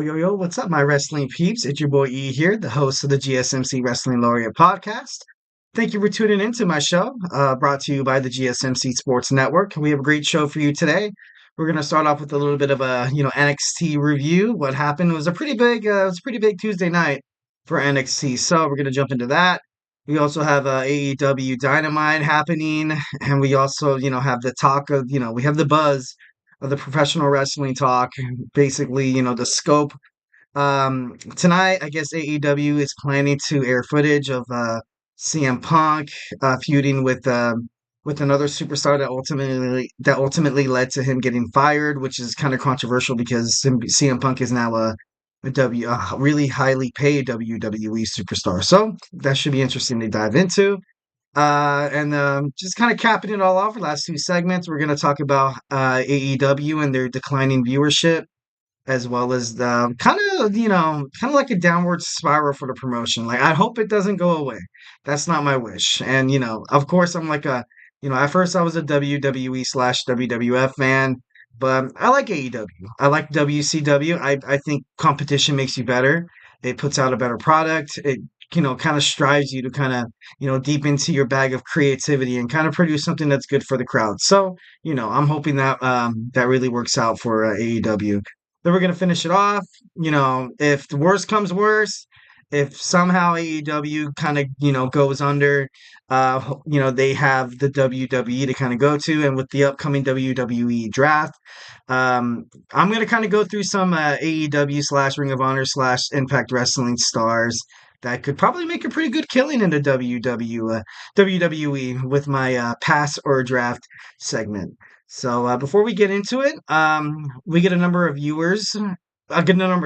Yo, what's up, my wrestling peeps? It's your boy E here, the host of the GSMC Wrestling Laureate Podcast. Thank you for tuning into my show, brought to you by the GSMC Sports Network. We have a great show for you today. We're going to start off with a little bit of a, NXT review. What happened was a pretty big Tuesday night for NXT. So we're going to jump into that. We also have AEW Dynamite happening, and we also, have the talk of, we have the buzz of the professional wrestling talk, basically, the scope. Tonight, I guess AEW is planning to air footage of CM Punk feuding with another superstar that ultimately led to him getting fired, which is kind of controversial because CM Punk is now a really highly paid WWE superstar. So that should be interesting to dive into. And just kind of capping it all off, the last two segments, we're going to talk about AEW and their declining viewership, as well as the kind of like a downward spiral for the promotion. Like, I hope it doesn't go away. That's not my wish. And, of course, I'm like at first I was a WWE/WWF fan, but I like AEW. I like WCW. I think competition makes you better. It puts out a better product. It kind of strives you to kind of, deep into your bag of creativity and kind of produce something that's good for the crowd. So, I'm hoping that that really works out for AEW. Then we're gonna finish it off. If the worst comes worse, if somehow AEW kind of goes under, they have the WWE to kind of go to, and with the upcoming WWE Draft, I'm gonna kind of go through some AEW / Ring of Honor / Impact Wrestling stars that could probably make a pretty good killing in the WWE with my pass or draft segment. So before we get into it, we get a number of viewers. Get a number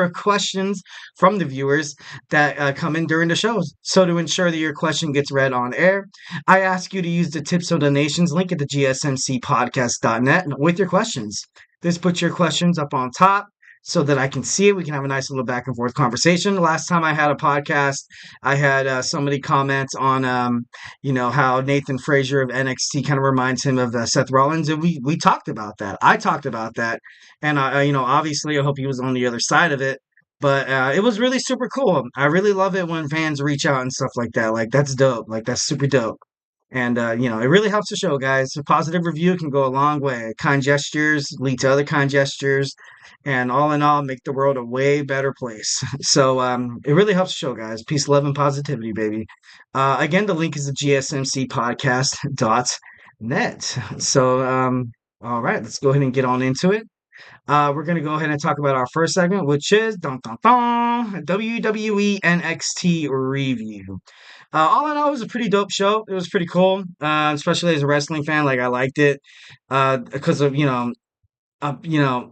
of questions from the viewers that come in during the show. So to ensure that your question gets read on air, I ask you to use the tips or donations link at the gsmcpodcast.net with your questions. This puts your questions up on top so that I can see it. We can have a nice little back and forth conversation. Last time I had a podcast, I had somebody comment on, how Nathan Fraser of NXT kind of reminds him of Seth Rollins, and we talked about that. I talked about that, and obviously, I hope he was on the other side of it. But it was really super cool. I really love it when fans reach out and stuff like that. Like, that's dope. Like, that's super dope. And, it really helps the show, guys. A positive review can go a long way. Kind gestures lead to other kind gestures, and all in all, make the world a way better place. So, it really helps the show, guys. Peace, love, and positivity, baby. Again, the link is the gsmcpodcast.net. So, all right, let's go ahead and get on into it. We're going to go ahead and talk about our first segment, which is WWE NXT review. All in all, it was a pretty dope show. It was pretty cool, especially as a wrestling fan. Like, I liked it because of uh, you know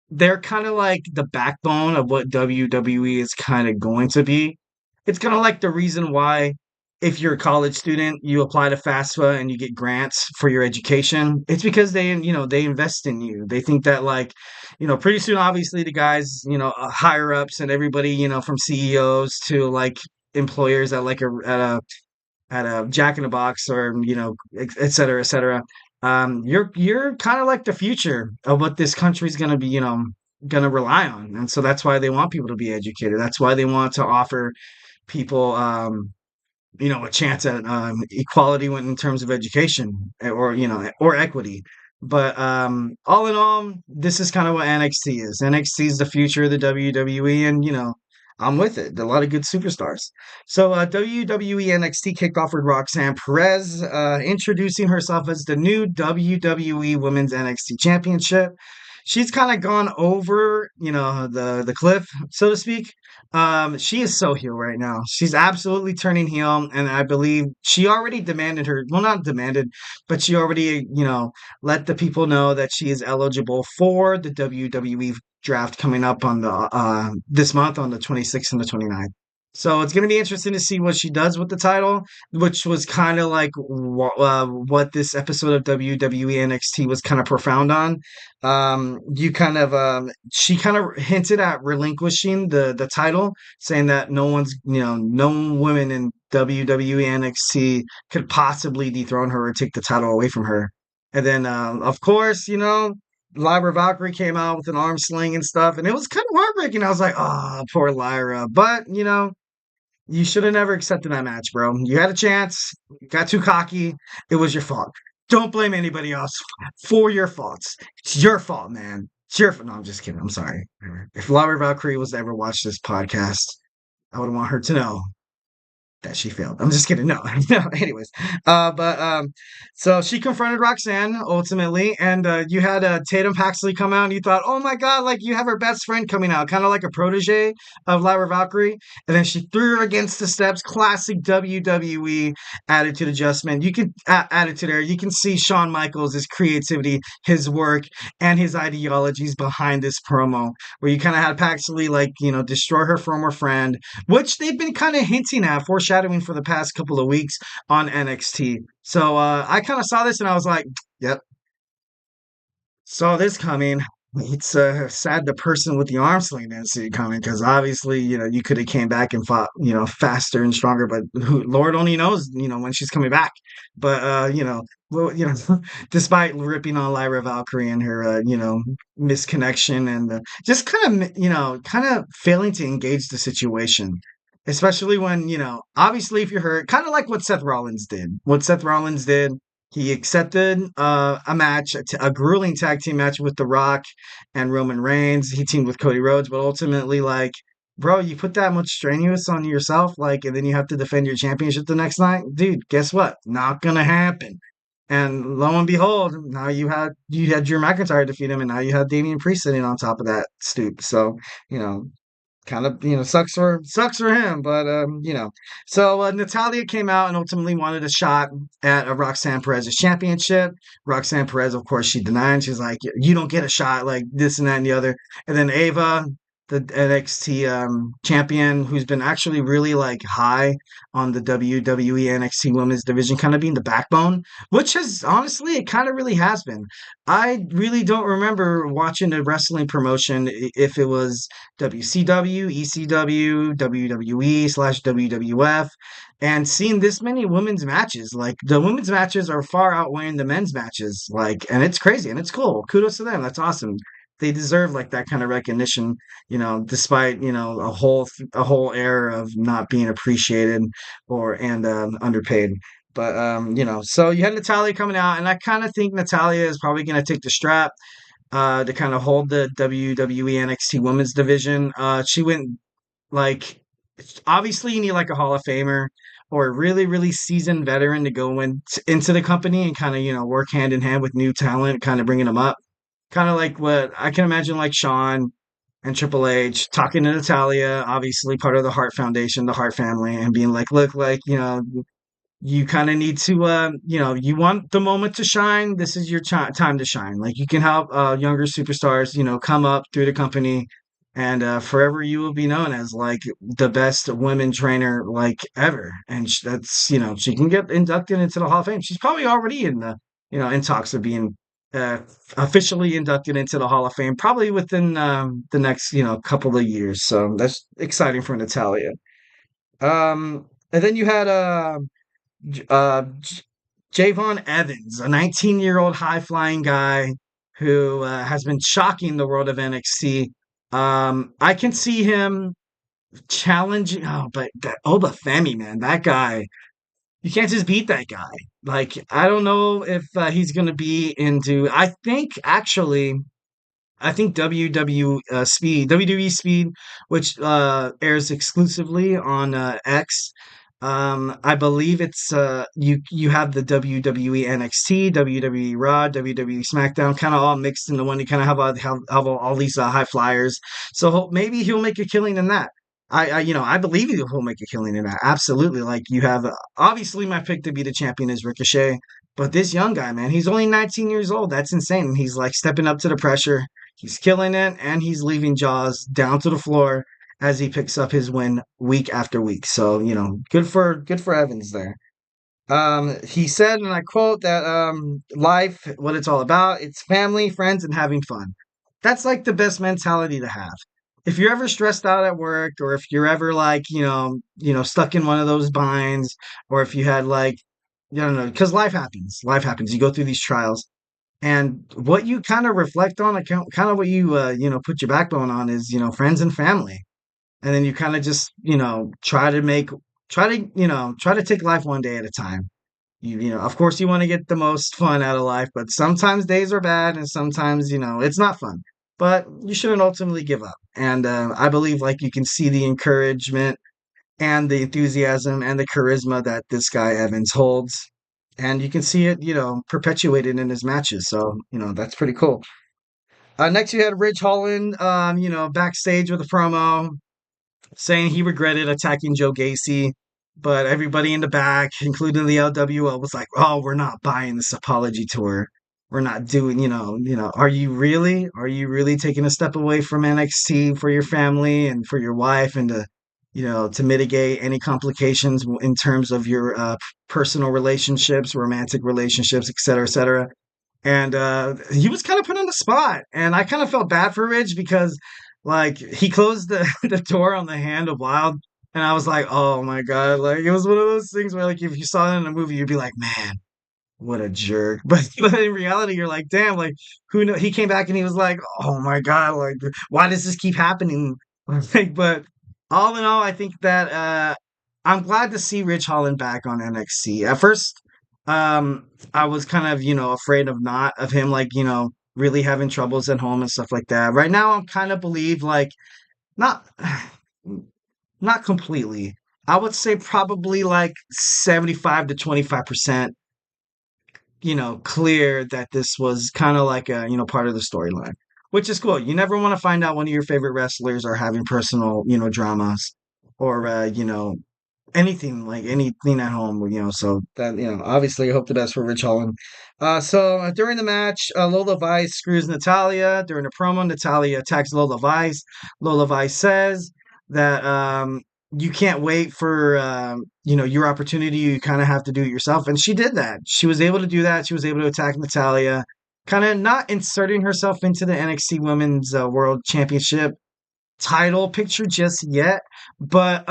they're kind of like the backbone of what WWE is kind of going to be. It's kind of like the reason why, if you're a college student, you apply to FAFSA and you get grants for your education. It's because they invest in you. They think that, like, pretty soon, obviously, the guys, higher ups and everybody, from CEOs to like employers at like at a Jack in the Box, or et cetera, et cetera. You're kind of like the future of what this country's going to be, going to rely on, and so that's why they want people to be educated. That's why they want to offer people, a chance at equality in terms of education, or equity. But all in all, this is kind of what NXT is. NXT is the future of the WWE, and I'm with it. A lot of good superstars. So WWE NXT kicked off with Roxanne Perez introducing herself as the new WWE Women's NXT Championship. She's kind of gone over, the cliff, so to speak. She is so heel right now. She's absolutely turning heel, and I believe she already demanded well, not demanded, but she already, let the people know that she is eligible for the WWE Draft coming up on the this month on the 26th and the 29th. So it's going to be interesting to see what she does with the title, which was kind of like what this episode of WWE NXT was kind of profound on. She kind of hinted at relinquishing the title, saying that no women in WWE NXT could possibly dethrone her or take the title away from her. And then, of course, Lyra Valkyrie came out with an arm sling and stuff, and it was kind of heartbreaking. I was like, oh, poor Lyra. But, you should have never accepted that match, bro. You had a chance, got too cocky. It was your fault. Don't blame anybody else for your faults. It's your fault, man. It's your fault. No, I'm just kidding. I'm sorry. If Lyra Valkyrie was to ever watch this podcast, I would want her to know that she failed. I'm just kidding. No, no. Anyways, so she confronted Roxanne ultimately, and you had Tatum Paxley come out, and you thought, oh my god, like you have her best friend coming out, kind of like a protege of Lyra Valkyrie, and then she threw her against the steps. Classic WWE attitude adjustment. You can attitude there. You can see Shawn Michaels, his creativity, his work, and his ideologies behind this promo, where you kind of had Paxley like destroy her former friend, which they've been kind of hinting at, foreshadowing for the past couple of weeks on NXT. So I kind of saw this and I was like, yep, saw this coming. It's sad the person with the arm sling didn't see it coming, because obviously, you could have came back and fought, faster and stronger, but Lord only knows, when she's coming back. But, well, despite ripping on Lyra Valkyrie and her, misconnection and just kind of failing to engage the situation, especially when, obviously if you're hurt, kind of like what Seth Rollins did. What Seth Rollins did, he accepted a match, a grueling tag team match with The Rock and Roman Reigns. He teamed with Cody Rhodes, but ultimately, like, bro, you put that much strenuous on yourself, like, and then you have to defend your championship the next night, dude. Guess what? Not gonna happen. And lo and behold, now you had Drew McIntyre defeat him, and now you have Damian Priest sitting on top of that stoop. So you know kind of sucks for him, but so Natalya came out and ultimately wanted a shot at Roxanne Perez's championship. Roxanne Perez, of course, she denied. She's like, you don't get a shot, like this and that and the other. And then Ava, the NXT champion, who's been actually really like high on the WWE NXT women's division, kind of being the backbone, which has honestly, it kind of really has been. I really don't remember watching a wrestling promotion, if it was WCW, ECW, WWE/WWF, and seeing this many women's matches. Like, the women's matches are far outweighing the men's matches. Like, and it's crazy and it's cool. Kudos to them. That's awesome. They deserve like that kind of recognition, despite a whole era of not being appreciated and underpaid. But so you had Natalya coming out, and I kind of think Natalya is probably going to take the strap to kind of hold the WWE NXT Women's Division. She went like, obviously you need like a Hall of Famer or a really really seasoned veteran to go into the company and kind of work hand in hand with new talent, kind of bringing them up. Kind of like what I can imagine, like Shawn and Triple H talking to Natalya, obviously part of the Hart Foundation, the Hart family, and being like, look, like, you kind of need to, you want the moment to shine. This is your time to shine. Like, you can help younger superstars, come up through the company, and forever you will be known as like the best women trainer like ever. And she can get inducted into the Hall of Fame. She's probably already in in talks of being uh, officially inducted into the Hall of Fame, probably within the next couple of years. So that's exciting for Natalya. And then you had Javon Evans, a 19-year-old high-flying guy who has been shocking the world of NXT. I can see him challenging. Oh, but that Obafemi, man, that guy, you can't just beat that guy. Like, I don't know if he's going to be into. I think WWE Speed, which airs exclusively on X. I believe it's you have the WWE NXT, WWE Raw, WWE SmackDown, kind of all mixed into one. You kind of have all these high flyers. So maybe he'll make a killing in that. I believe he'll make a killing in that. Absolutely. Like, you have obviously my pick to be the champion is Ricochet, but this young guy, man, he's only 19 years old. That's insane. And he's like stepping up to the pressure. He's killing it, and he's leaving Jaws down to the floor as he picks up his win week after week. So, good for Evans there. He said, and I quote, that life, what it's all about, it's family, friends, and having fun. That's like the best mentality to have. If you're ever stressed out at work, or if you're ever like, stuck in one of those binds, or if you had like, I don't know, because life happens. Life happens. You go through these trials. And what you kind of reflect on, kind of what you put your backbone on is friends and family, and then you kind of just try to take life one day at a time. Of course, you want to get the most fun out of life, but sometimes days are bad, and sometimes it's not fun. But you shouldn't ultimately give up. And I believe like you can see the encouragement and the enthusiasm and the charisma that this guy Evans holds. And you can see it, perpetuated in his matches. So, that's pretty cool. Next, you had Ridge Holland, backstage with a promo saying he regretted attacking Joe Gacy, but everybody in the back, including the LWO, was like, "Oh, we're not buying this apology tour. We're not doing, are you really? Are you really taking a step away from NXT for your family and for your wife and to mitigate any complications in terms of your personal relationships, romantic relationships, et cetera, et cetera?" And he was kind of put on the spot, and I kind of felt bad for Ridge because, like, he closed the the door on the hand of Wild, and I was like, oh my god, like it was one of those things where, like, if you saw it in a movie, you'd be like, man, what a jerk. But in reality, you're like, damn, like who know? He came back and he was like, oh my god, like why does this keep happening? Like, but all in all, I think that I'm glad to see Rich Holland back on NXT. At first, I was kind of afraid of him like really having troubles at home and stuff like that. Right now, I'm kind of believe like not not completely. I would say probably like 75 to 25% clear that this was kind of like a, part of the storyline, which is cool. You never want to find out one of your favorite wrestlers are having personal, dramas or, anything like anything at home, so that, obviously I hope the best for Rich Holland. So during the match, Lola Vice screws Natalia. During the promo, Natalia attacks Lola Vice. Lola Vice says that, you can't wait for your opportunity. You kind of have to do it yourself, and she did that. She was able to do that. She was able to attack Natalia, kind of not inserting herself into the NXT Women's World Championship title picture just yet, but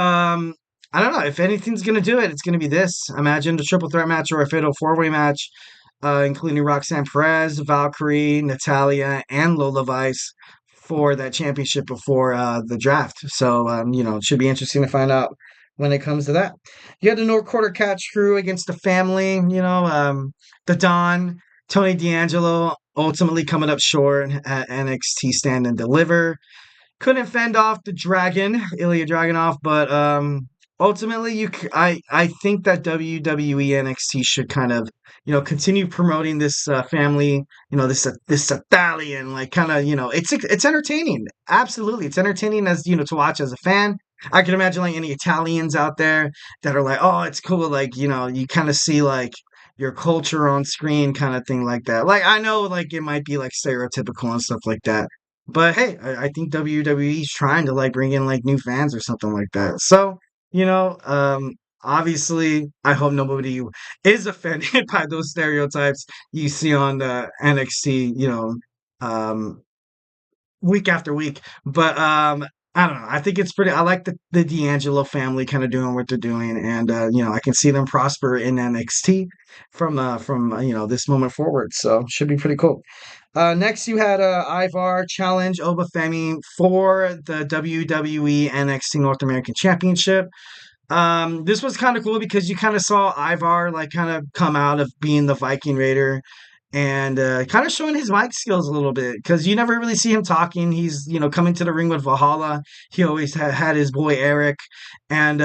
I don't know if anything's gonna do it. It's gonna be this. Imagine a triple threat match or a fatal four-way match, including Roxanne Perez, Valkyrie, Natalia, and Lola Vice for that championship before the draft. So, it should be interesting to find out when it comes to that. You had the North Quarter Catch crew against the family, the Don, Tony D'Angelo, ultimately coming up short at NXT Stand and Deliver. Couldn't fend off the Dragon, Ilya Dragunov, but ultimately, I think that WWE NXT should kind of continue promoting this family, this Italian like kind of it's entertaining. Absolutely, it's entertaining as to watch as a fan. I can imagine like any Italians out there that are like, oh, it's cool, like you kind of see like your culture on screen kind of thing like that. Like I know like it might be like stereotypical and stuff like that. But hey, I think WWE's trying to like bring in like new fans or something like that. So, obviously, I hope nobody is offended by those stereotypes you see on the NXT, um, week after week. But I don't know. I think it's pretty. I like the D'Angelo family kind of doing what they're doing, and I can see them prosper in NXT from this moment forward. So should be pretty cool. Next, you had Ivar challenge Obafemi for the WWE NXT North American Championship. This was kind of cool because you kind of saw Ivar like kind of come out of being the Viking Raider and kind of showing his mic skills a little bit because you never really see him talking. He's coming to the ring with Valhalla. He always had his boy Eric, and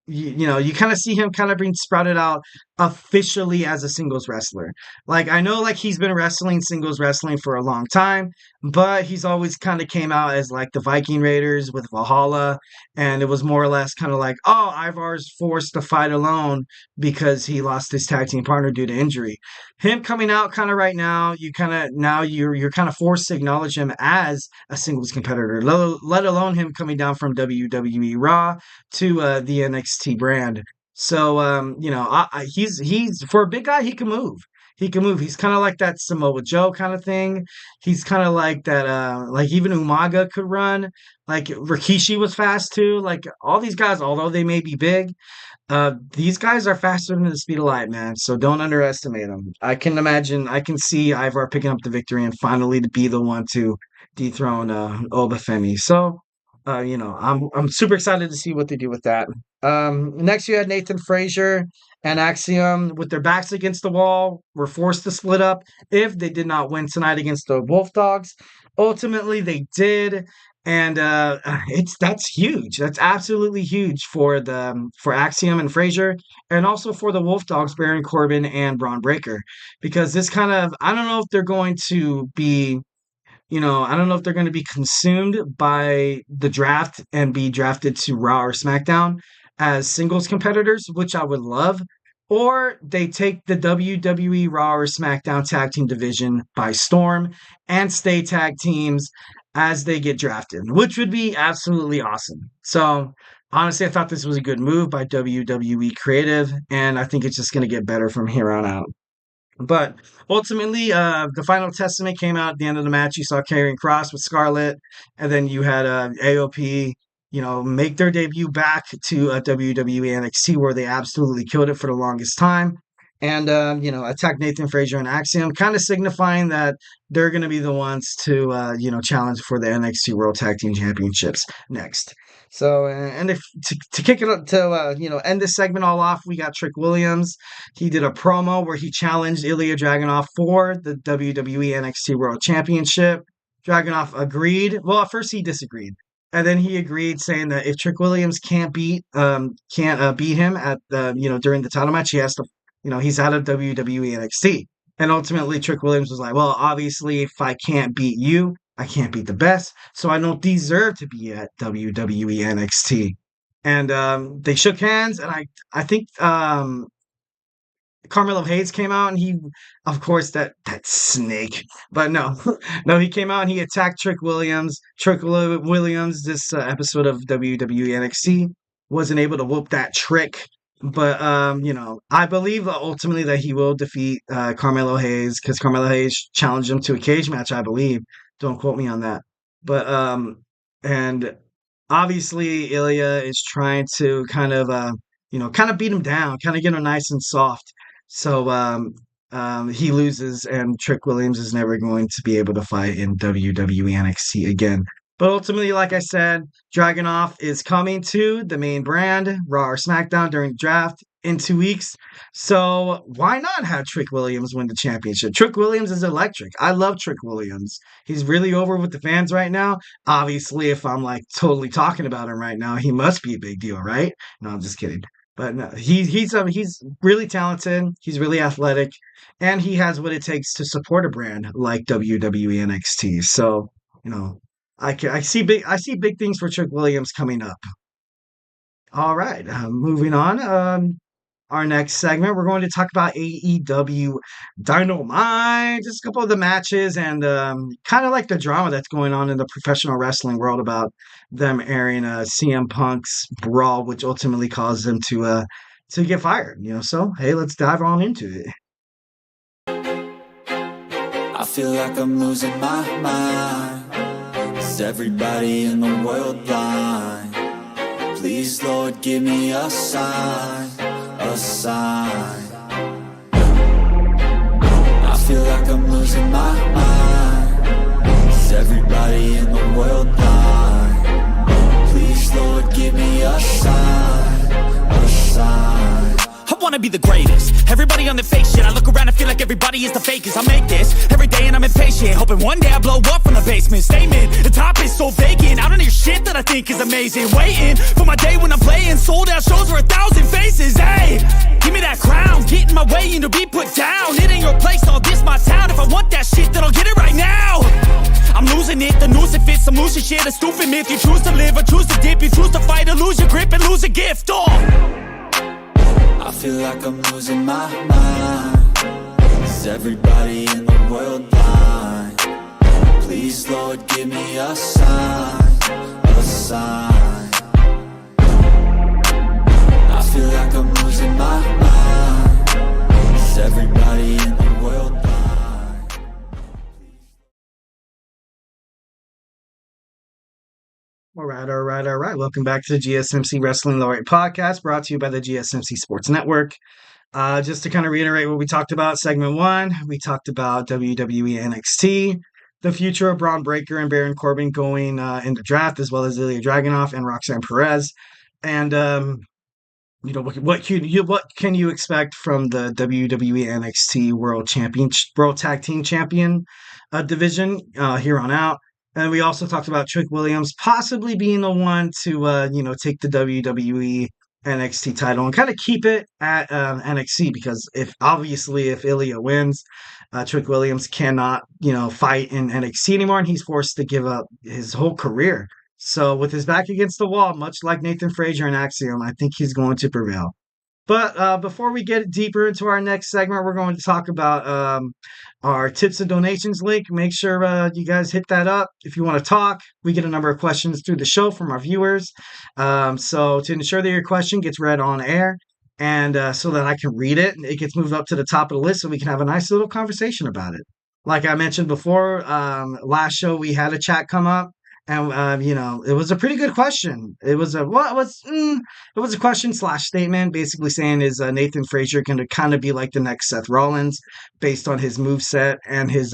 you kind of see him kind of being sprouted out officially as a singles wrestler. Like I know like he's been wrestling singles wrestling for a long time, but he's always kind of came out as like the Viking Raiders with Valhalla, and it was more or less kind of like, oh, Ivar's forced to fight alone because he lost his tag team partner due to injury. Him coming out kind of right now, you kind of now you're kind of forced to acknowledge him as a singles competitor, let alone him coming down from WWE Raw to the NXT brand. So he's for a big guy, he can move. He can move. He's kind of like that Samoa Joe kind of thing. He's kind of like that like even Umaga could run. Like Rikishi was fast too. Like all these guys, although they may be big, these guys are faster than the speed of light, man. So don't underestimate them. I can imagine, I can see Ivar picking up the victory and finally to be the one to dethrone Obafemi. So, I'm super excited to see what they do with that. Next, you had Nathan Fraser and Axiom with their backs against the wall, were forced to split up if they did not win tonight against the Wolf Dogs. Ultimately, they did. And that's huge. That's absolutely huge for Axiom and Frazier, and also for the Wolf Dogs, Baron Corbin and Braun Breaker, because this kind of I don't know if they're going to be I don't know if they're going to be consumed by the draft and be drafted to Raw or SmackDown as singles competitors, which I would love, or they take the WWE Raw or SmackDown tag team division by storm and stay tag teams as they get drafted, which would be absolutely awesome. So, honestly, I thought this was a good move by WWE Creative, and I think it's just going to get better from here on out. But ultimately, the final testament came out at the end of the match. You saw Karrion Kross with Scarlett, and then you had AOP, make their debut back to WWE NXT, where they absolutely killed it for the longest time. And, attack Nathan Frazier and Axiom, kind of signifying that they're going to be the ones to, challenge for the NXT World Tag Team Championships next. So, and if to kick it up to, end this segment all off, we got Trick Williams. He did a promo where he challenged Ilya Dragunov for the WWE NXT World Championship. Dragunov agreed. Well, at first he disagreed. And then he agreed, saying that if Trick Williams can't beat him at during the title match, he has to, he's out of WWE NXT. And ultimately, Trick Williams was like, well, obviously, if I can't beat you, I can't beat the best, so I don't deserve to be at WWE NXT. And they shook hands, and I think Carmelo Hayes came out, and he, of course, that snake. But no, no, he came out and he attacked Trick Williams. Trick Williams, this episode of WWE NXT, wasn't able to whoop that trick. But, I believe ultimately that he will defeat Carmelo Hayes, because Carmelo Hayes challenged him to a cage match, I believe. Don't quote me on that. But, and obviously Ilya is trying to kind of beat him down, kind of get him nice and soft. So, he loses, and Trick Williams is never going to be able to fight in WWE NXT again. But ultimately, like I said, Dragunov is coming to the main brand, Raw or SmackDown, during the draft in 2 weeks. So why not have Trick Williams win the championship? Trick Williams is electric. I love Trick Williams. He's really over with the fans right now. Obviously, if I'm like totally talking about him right now, he must be a big deal, right? No, I'm just kidding. But no, he's really talented. He's really athletic, and he has what it takes to support a brand like WWE NXT. So, I see big things for Trick Williams coming up. All right, moving on. Our next segment, we're going to talk about AEW Dynamite, just a couple of the matches, and kind of like the drama that's going on in the professional wrestling world about them airing CM Punk's brawl, which ultimately caused them to get fired. So hey, let's dive on into it. I feel like I'm losing my mind. Is everybody in the world blind? Please, Lord, give me a sign, a sign. I feel like I'm losing my mind. Is everybody in the world blind? Please, Lord, give me a sign, a sign. I wanna be the greatest. Everybody on the fake shit. I look around and feel like everybody is the fakest. I make this every day and I'm impatient, hoping one day I blow up from the basement. Statement, the top is so vacant. I don't hear shit that I think is amazing. Waiting for my day when I'm playing sold out shows for 1,000 faces. Hey, give me that crown, get in my way and to be put down. It ain't your place, all this my town. If I want that shit, then I'll get it right now. I'm losing it, the noose it fits. I'm losing shit, a stupid myth. You choose to live or choose to dip. You choose to fight or lose your grip and lose a gift. I feel like I'm losing my mind. Is everybody in the world blind? Please, Lord, give me a sign, a sign. I feel like I'm losing my mind. Is everybody in the world blind? All All right. Welcome back to the GSMC Wrestling Laureate Podcast, brought to you by the GSMC Sports Network. Just to kind of reiterate what we talked about, segment one, we talked about WWE NXT, the future of Braun Breaker and Baron Corbin going in the draft, as well as Ilya Dragunov and Roxanne Perez. And what can you expect from the WWE NXT World Tag Team Champion division here on out? And we also talked about Trick Williams possibly being the one to take the WWE NXT title and kind of keep it at NXT, because if Ilya wins, Trick Williams cannot fight in NXT anymore, and he's forced to give up his whole career. So with his back against the wall, much like Nathan Fraser and Axiom, I think he's going to prevail. But before we get deeper into our next segment, we're going to talk about our tips and donations link. Make sure you guys hit that up if you want to talk. We get a number of questions through the show from our viewers. So to ensure that your question gets read on air and so that I can read it, it gets moved up to the top of the list so we can have a nice little conversation about it. Like I mentioned before, last show we had a chat come up. And it was a pretty good question. It was a question / statement, basically saying, is Nathan Frazier going to kind of be like the next Seth Rollins, based on his moveset and his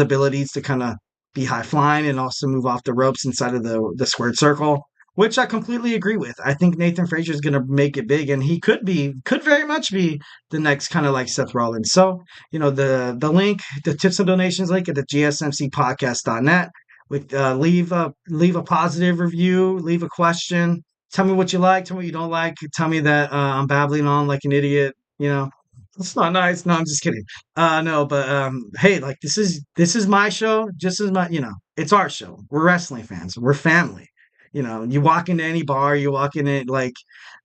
abilities to kind of be high flying and also move off the ropes inside of the squared circle, which I completely agree with. I think Nathan Frazier is going to make it big, and he could very much be the next kind of like Seth Rollins. So the link, the tips and donations link at the GSMCpodcast.net. Leave a positive review, leave a question, tell me what you like, tell me what you don't like, tell me that I'm babbling on like an idiot. It's not nice. No, I'm just kidding. Hey, like this is my show, just as my it's our show. We're wrestling fans, we're family. You walk into any bar, you walk in it like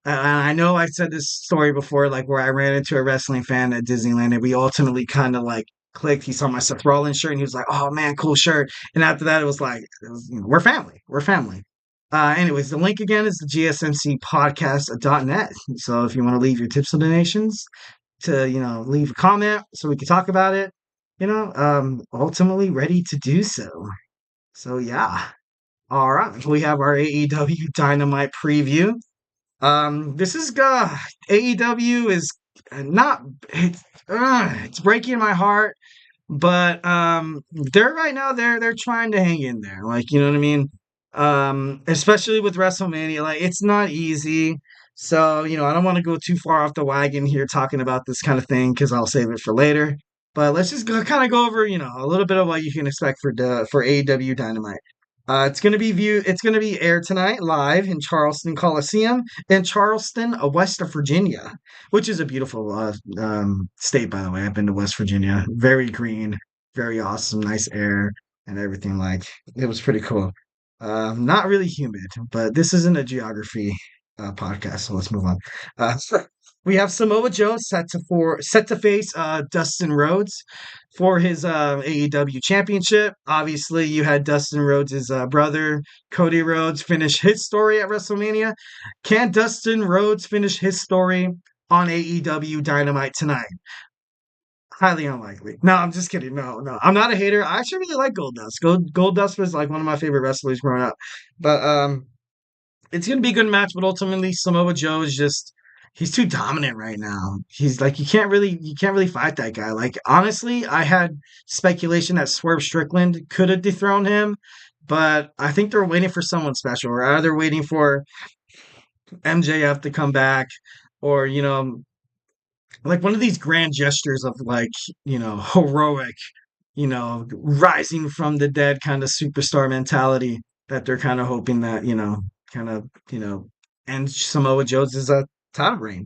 I know I said this story before, like where I ran into a wrestling fan at Disneyland, and we ultimately kind of like clicked. He saw my Seth Rollins shirt and he was like, "Oh man, cool shirt." And after that, it was like, we're family. We're family. Anyways, the link again is the GSMCpodcast.net. So if you want to leave your tips and donations, to leave a comment so we can talk about it, ultimately ready to do so. So yeah. All right, we have our AEW Dynamite preview. This is AEW is not it's breaking my heart, but they're trying to hang in there, like, you know what I mean, especially with WrestleMania. Like, it's not easy, so I don't want to go too far off the wagon here talking about this kind of thing, because I'll save it for later. But let's just go over a little bit of what you can expect for AEW Dynamite. It's gonna be aired tonight live in Charleston Coliseum in Charleston, West Virginia, which is a beautiful state, by the way. I've been to West Virginia. Very green, very awesome, nice air and everything. Like, it was pretty cool. Not really humid, but this isn't a geography podcast, so let's move on. We have Samoa Joe set to face Dustin Rhodes for his AEW championship. Obviously, you had Dustin Rhodes' brother, Cody Rhodes, finish his story at WrestleMania. Can Dustin Rhodes finish his story on AEW Dynamite tonight? Highly unlikely. No, I'm just kidding. No. I'm not a hater. I actually really like Goldust. Goldust was like one of my favorite wrestlers growing up. But it's going to be a good match, but ultimately Samoa Joe is just... he's too dominant right now. He's like, you can't really fight that guy. Like, honestly, I had speculation that Swerve Strickland could have dethroned him, but I think they're waiting for someone special, or either waiting for MJF to come back, or like one of these grand gestures of like, heroic, rising from the dead kind of superstar mentality that they're kind of hoping that and Samoa Joe's title reign.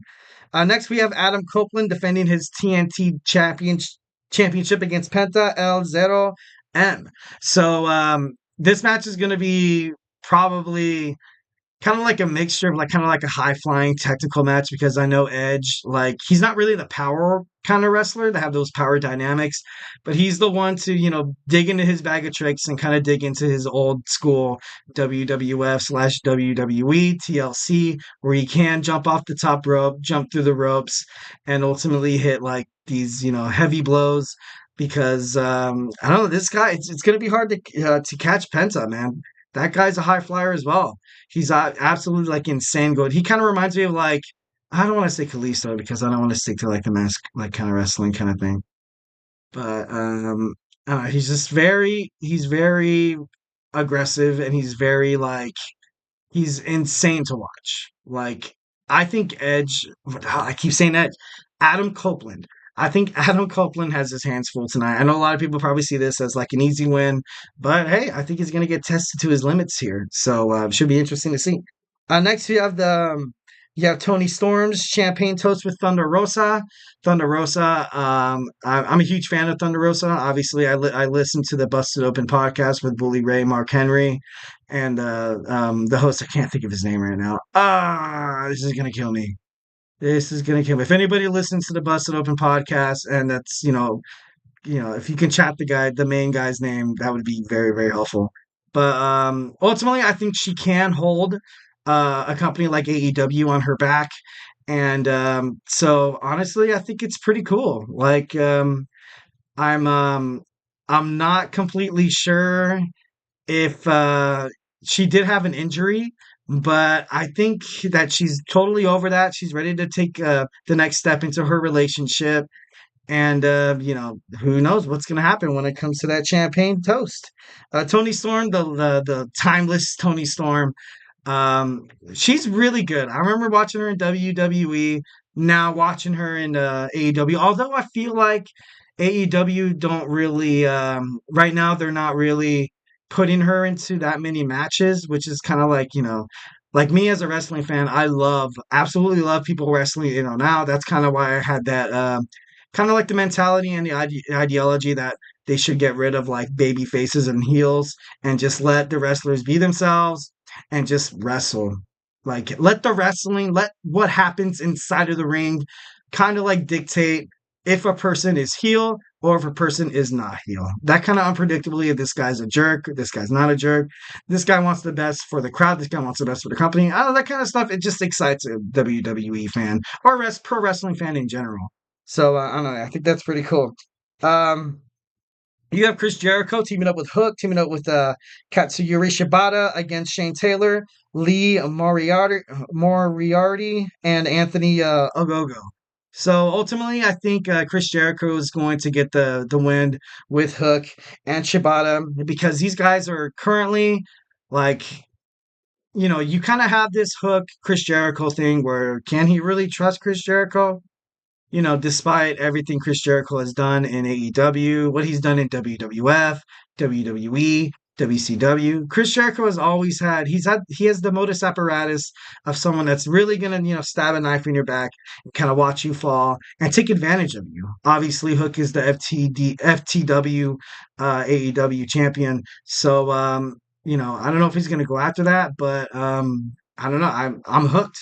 Next, we have Adam Copeland defending his TNT championship against Penta El Zero M. So this match is going to be probably kind of like a mixture of kind of like a high-flying technical match, because I know Edge, like, he's not really the power kind of wrestler to have those power dynamics, but he's the one to, dig into his bag of tricks and kind of dig into his old school WWF/WWE TLC, where he can jump off the top rope, jump through the ropes, and ultimately hit like these, heavy blows, because I don't know, this guy, it's going to be hard to catch Penta, man. that guy's a high flyer as well. He's absolutely like insane good. He kind of reminds me of like, I don't want to say Kalisto because I don't want to stick to like the mask, like kind of wrestling kind of thing. But he's very aggressive and he's very like, he's insane to watch. Like, I think Edge, I keep saying Edge, Adam Copeland. I think Adam Copeland has his hands full tonight. I know a lot of people probably see this as like an easy win, but hey, I think he's going to get tested to his limits here. So should be interesting to see. Next, you have Tony Storm's champagne toast with Thunder Rosa. Thunder Rosa. I'm a huge fan of Thunder Rosa. Obviously, I listen to the Busted Open podcast with Bully Ray, Mark Henry, and the host. I can't think of his name right now. This is gonna kill me. This is gonna kill me. If anybody listens to the Busted Open podcast, and that's if you can chat the main guy's name, that would be very, very helpful. But ultimately, I think she can hold a company like AEW on her back. And so honestly, I think it's pretty cool. Like I'm I'm not completely sure if she did have an injury, but I think that she's totally over that. She's ready to take the next step into her relationship. And who knows what's going to happen when it comes to that champagne toast. Tony Storm, the timeless Tony Storm, she's really good. I remember watching her in WWE, now watching her in AEW. Although I feel like AEW don't really right now they're not really putting her into that many matches, which is kind of like, like me as a wrestling fan, absolutely love people wrestling, now that's kind of why I had that kind of like the mentality and the ideology that they should get rid of like baby faces and heels and just let the wrestlers be themselves and just wrestle. Like let what happens inside of the ring kind of like dictate if a person is heel or if a person is not heel. That kind of unpredictably, if this guy's a jerk, this guy's not a jerk, this guy wants the best for the crowd, this guy wants the best for the company. All that kind of stuff, it just excites a WWE fan or pro wrestling fan in general. So I don't know. I think that's pretty cool. You have Chris Jericho teaming up with Hook, teaming up with Katsuyori Shibata against Shane Taylor, Lee Moriarty, and Anthony Ogogo. So ultimately, I think Chris Jericho is going to get the win with Hook and Shibata because these guys are currently like, you kind of have this Hook Chris Jericho thing where can he really trust Chris Jericho? Despite everything Chris Jericho has done in AEW, what he's done in WWF, WWE, WCW, Chris Jericho has always he has the modus apparatus of someone that's really gonna, stab a knife in your back and kind of watch you fall and take advantage of you. Obviously, Hook is the FTW AEW champion, so I don't know if he's gonna go after that, but I don't know. I'm hooked.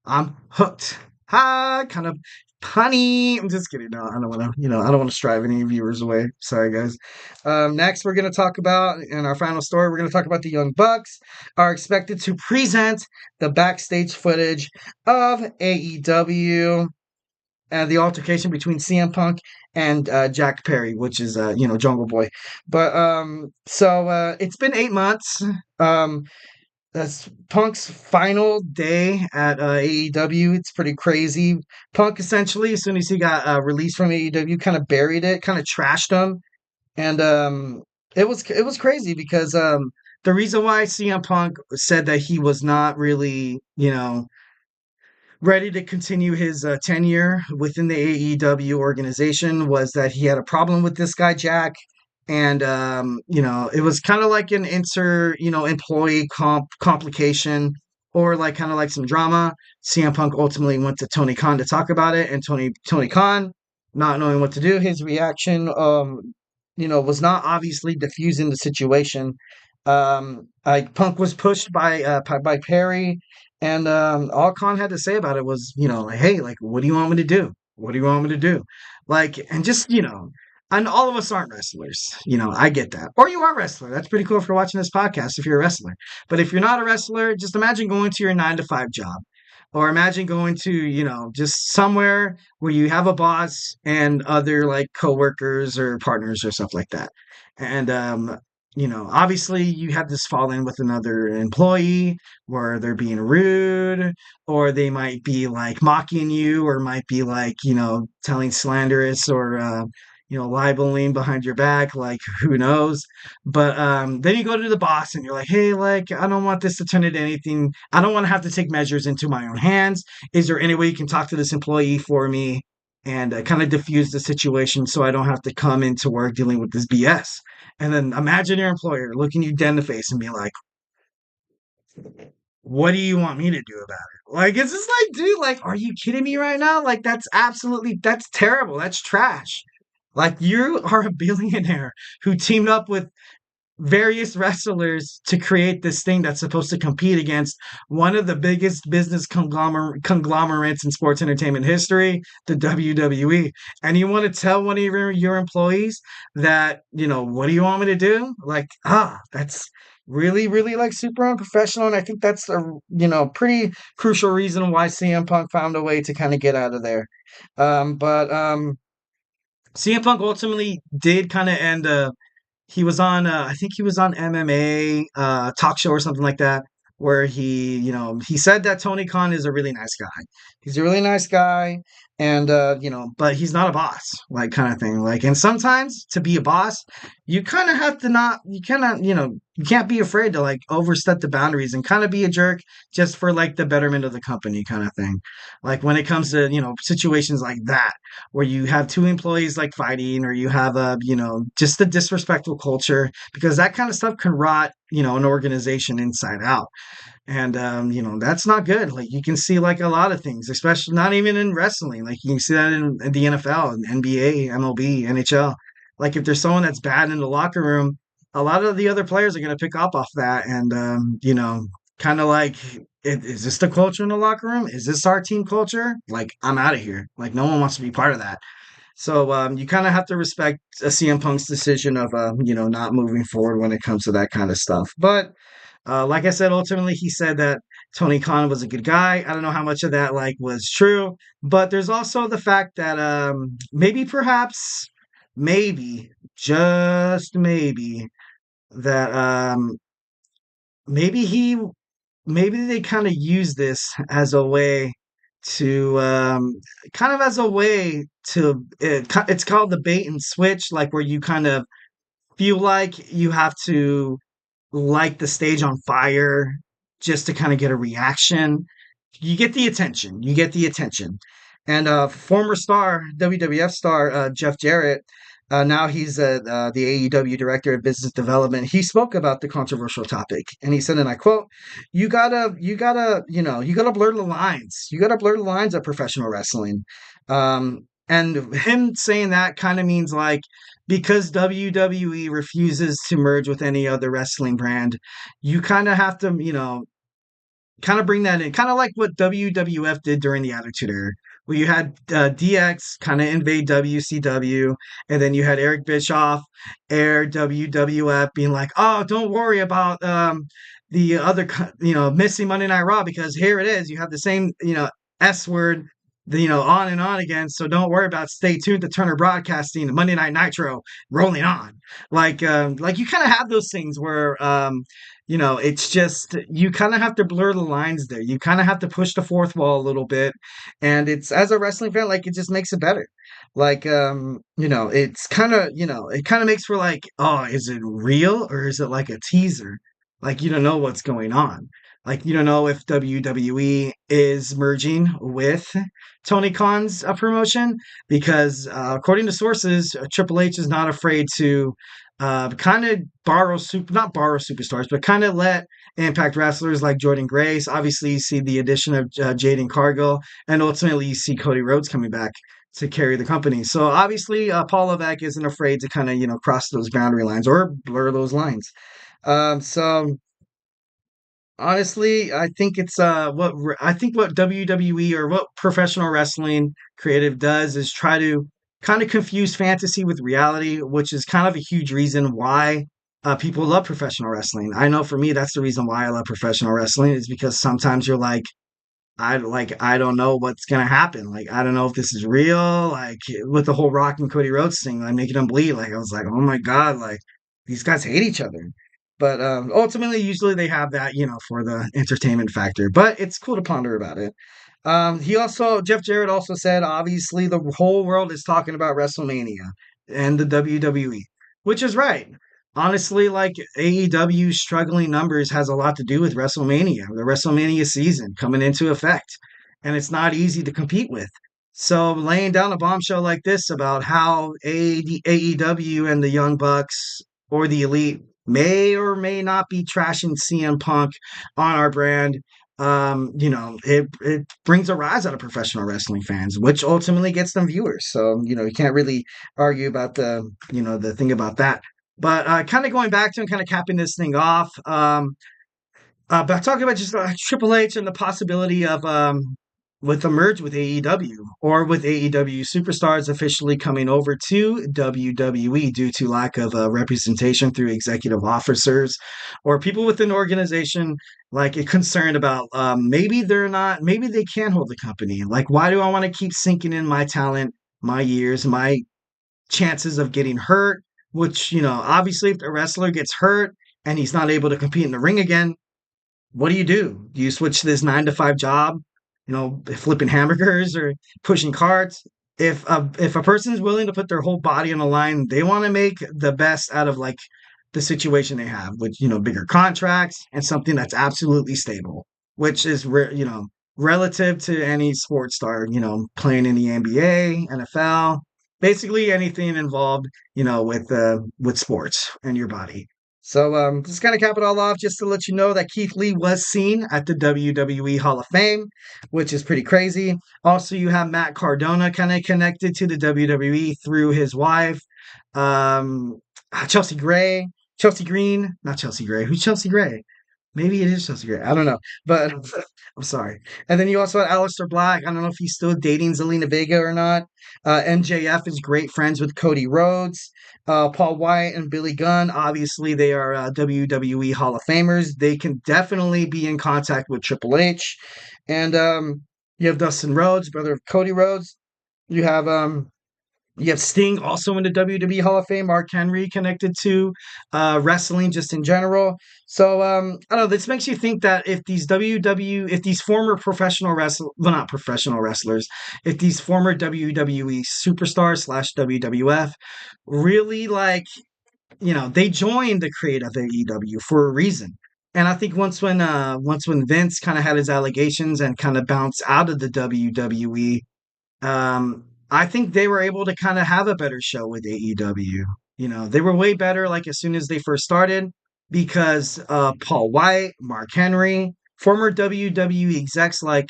I'm hooked. Kind of punny. I'm just kidding. No, I don't want to, I don't want to strive any viewers away. Sorry, guys. Next, we're going to talk about, in our final story, we're going to talk about the Young Bucks are expected to present the backstage footage of AEW and the altercation between CM Punk and Jack Perry, which is, Jungle Boy. But, so it's been 8 months. That's Punk's final day at AEW. It's pretty crazy. Punk essentially, as soon as he got released from AEW, kind of buried it, kind of trashed him, and it was crazy because the reason why CM Punk said that he was not really, ready to continue his tenure within the AEW organization was that he had a problem with this guy Jack. And it was kind of like an employee complication or like kind of like some drama. CM Punk ultimately went to Tony Khan to talk about it, and Tony Khan, not knowing what to do, his reaction was not obviously diffusing the situation. Punk was pushed by Perry, and all Khan had to say about it was, like, hey, like, what do you want me to do? What do you want me to do? Like, and just, and all of us aren't wrestlers. I get that. Or you are a wrestler. That's pretty cool if you're watching this podcast, if you're a wrestler. But if you're not a wrestler, just imagine going to your 9-to-5 job. Or imagine going to, just somewhere where you have a boss and other like coworkers or partners or stuff like that. And, obviously you have this fall in with another employee where they're being rude, or they might be like mocking you, or might be like, telling slanderous or, libeling behind your back, like who knows. But then you go to the boss and you're like, hey, like, I don't want this to turn into anything. I don't want to have to take measures into my own hands. Is there any way you can talk to this employee for me and kind of diffuse the situation so I don't have to come into work dealing with this BS? And then imagine your employer looking you dead in the face and be like, what do you want me to do about it? Like, it's just like, dude, like, are you kidding me right now? Like, that's terrible. That's trash. Like, you are a billionaire who teamed up with various wrestlers to create this thing that's supposed to compete against one of the biggest business conglomerates in sports entertainment history, the WWE. And you want to tell one of your employees that, what do you want me to do? Like, that's really, really like super unprofessional. And I think that's a, pretty crucial reason why CM Punk found a way to kind of get out of there. But CM Punk ultimately did kind of end he was on I think he was on MMA talk show or something like that, where he said that Tony Khan is a really nice guy. He's a really nice guy, and but he's not a boss, like, kind of thing. Like, and sometimes to be a boss, you kind of have to not you cannot you can't be afraid to like overstep the boundaries and kind of be a jerk just for like the betterment of the company, kind of thing. Like when it comes to situations like that where you have two employees like fighting, or you have a just a disrespectful culture, because that kind of stuff can rot an organization inside out. And that's not good. Like, you can see like a lot of things, especially not even in wrestling. Like, you can see that in the NFL and NBA, MLB, NHL. Like, if there's someone that's bad in the locker room, a lot of the other players are going to pick up off that. And kind of like, is this the culture in the locker room? Is this our team culture? Like, I'm out of here. Like, no one wants to be part of that. So you kind of have to respect CM Punk's decision of not moving forward when it comes to that kind of stuff. But like I said, ultimately he said that Tony Khan was a good guy. I don't know how much of that like was true, but there's also the fact that maybe, perhaps, maybe, just maybe, that maybe they kind of use this as a way to it's called the bait and switch, like where you kind of feel like you have to light the stage on fire just to kind of get a reaction. You get the attention. And former star, WWF star, Jeff Jarrett, now he's the AEW Director of Business Development. He spoke about the controversial topic, and he said, and I quote, you gotta blur the lines. You gotta blur the lines of professional wrestling. And him saying that kind of means, like, because WWE refuses to merge with any other wrestling brand, you kind of have to, kind of bring that in, kind of like what WWF did during the Attitude Era, where you had DX kind of invade WCW, and then you had Eric Bischoff air WWF being like, oh, don't worry about the other, missing Monday Night Raw, because here it is, you have the same, S word, on and on again. So don't worry about. Stay tuned to Turner Broadcasting, Monday Night Nitro, rolling on. Like you kind of have those things where, it's just, you kind of have to blur the lines there. You kind of have to push the fourth wall a little bit, and it's, as a wrestling fan, like, it just makes it better. Like, it's kind of, it kind of makes for like, oh, is it real or is it like a teaser? Like, you don't know what's going on. Like, you don't know if WWE is merging with Tony Khan's promotion, because according to sources, Triple H is not afraid to kind of not borrow superstars, but kind of let Impact wrestlers like Jordan Grace. Obviously, you see the addition of Jaden Cargill, and ultimately you see Cody Rhodes coming back to carry the company. So obviously, Paul Levesque isn't afraid to kind of cross those boundary lines or blur those lines. So honestly, I think it's what WWE, or what professional wrestling creative does, is try to kind of confuse fantasy with reality, which is kind of a huge reason why people love professional wrestling. I know for me, that's the reason why I love professional wrestling, is because sometimes you're like, I don't know what's gonna happen. Like, I don't know if this is real. Like with the whole Rock and Cody Rhodes thing, like making them bleed. Like, I was like, oh my god, like, these guys hate each other. But ultimately, usually they have that, for the entertainment factor. But it's cool to ponder about it. Jeff Jarrett also said, obviously, the whole world is talking about WrestleMania and the WWE, which is right. Honestly, like AEW struggling numbers has a lot to do with WrestleMania, the WrestleMania season coming into effect. And it's not easy to compete with. So laying down a bombshell like this about how AEW and the Young Bucks or the Elite may or may not be trashing CM Punk on our brand, it brings a rise out of professional wrestling fans, which ultimately gets them viewers. So, you can't really argue about the thing about that. But kind of going back to and kind of capping this thing off, but talking about just Triple H and the possibility of with a merge with AEW or with AEW superstars officially coming over to WWE due to lack of representation through executive officers or people within the organization concerned about maybe they can't hold the company. Like, why do I want to keep sinking in my talent, my years, my chances of getting hurt? Which, obviously if the wrestler gets hurt and he's not able to compete in the ring again, what do? Do you switch to this 9-to-5 job? Flipping hamburgers or pushing carts. If a person is willing to put their whole body on the line, they want to make the best out of the situation they have with bigger contracts and something that's absolutely stable, which is relative to any sports star playing in the NBA, NFL, basically anything involved with sports and your body. So just kind of cap it all off just to let you know that Keith Lee was seen at the WWE Hall of Fame, which is pretty crazy. Also, you have Matt Cardona kind of connected to the WWE through his wife, Chelsea Green. Not Chelsea Gray. Who's Chelsea Gray? Maybe it is Chelsea Gray. I don't know. But I'm sorry. And then you also had Aleister Black. I don't know if he's still dating Zelina Vega or not. MJF is great friends with Cody Rhodes. Paul White and Billy Gunn, obviously they are WWE Hall of Famers. They can definitely be in contact with Triple H. And you have Dustin Rhodes, brother of Cody Rhodes. You have Sting also in the WWE Hall of Fame. Mark Henry connected to wrestling just in general. So I don't know. This makes you think that if these former if these former WWE superstars / WWF really they joined the creative AEW for a reason. And I think once when Vince kind of had his allegations and kind of bounced out of the WWE, I think they were able to kind of have a better show with AEW. They were way better as soon as they first started because Paul White, Mark Henry, former WWE execs like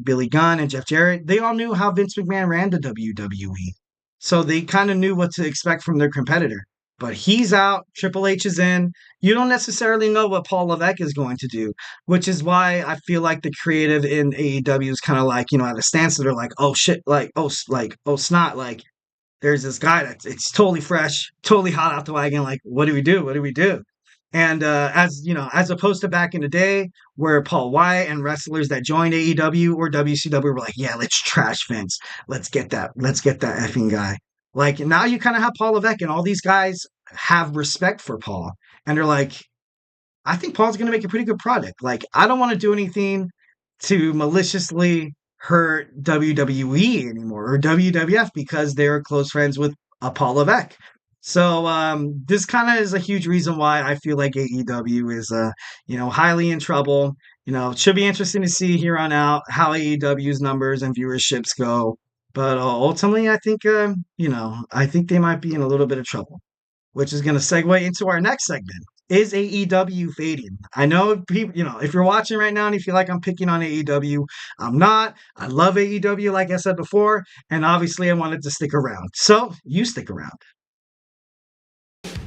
Billy Gunn and Jeff Jarrett, they all knew how Vince McMahon ran the WWE. So they kind of knew what to expect from their competitor. But he's out, Triple H is in. You don't necessarily know what Paul Levesque is going to do, which is why I feel like the creative in AEW is kind of at a standstill. They're like, oh shit, oh snot, there's this guy it's totally fresh, totally hot out the wagon. What do we do? What do we do? And as opposed to back in the day where Paul White and wrestlers that joined AEW or WCW were like, yeah, let's trash Vince. Let's get that effing guy. Now you kind of have Paul Levesque and all these guys have respect for Paul. And they're like, I think Paul's going to make a pretty good product. I don't want to do anything to maliciously hurt WWE anymore or WWF because they're close friends with Paul Levesque. So this kind of is a huge reason why I feel like AEW is, highly in trouble. It should be interesting to see here on out how AEW's numbers and viewerships go. But ultimately, I think, I think they might be in a little bit of trouble, which is going to segue into our next segment. Is AEW fading? I know people, if you're watching right now and you feel like I'm picking on AEW, I'm not. I love AEW, like I said before, and obviously I wanted to stick around. So you stick around.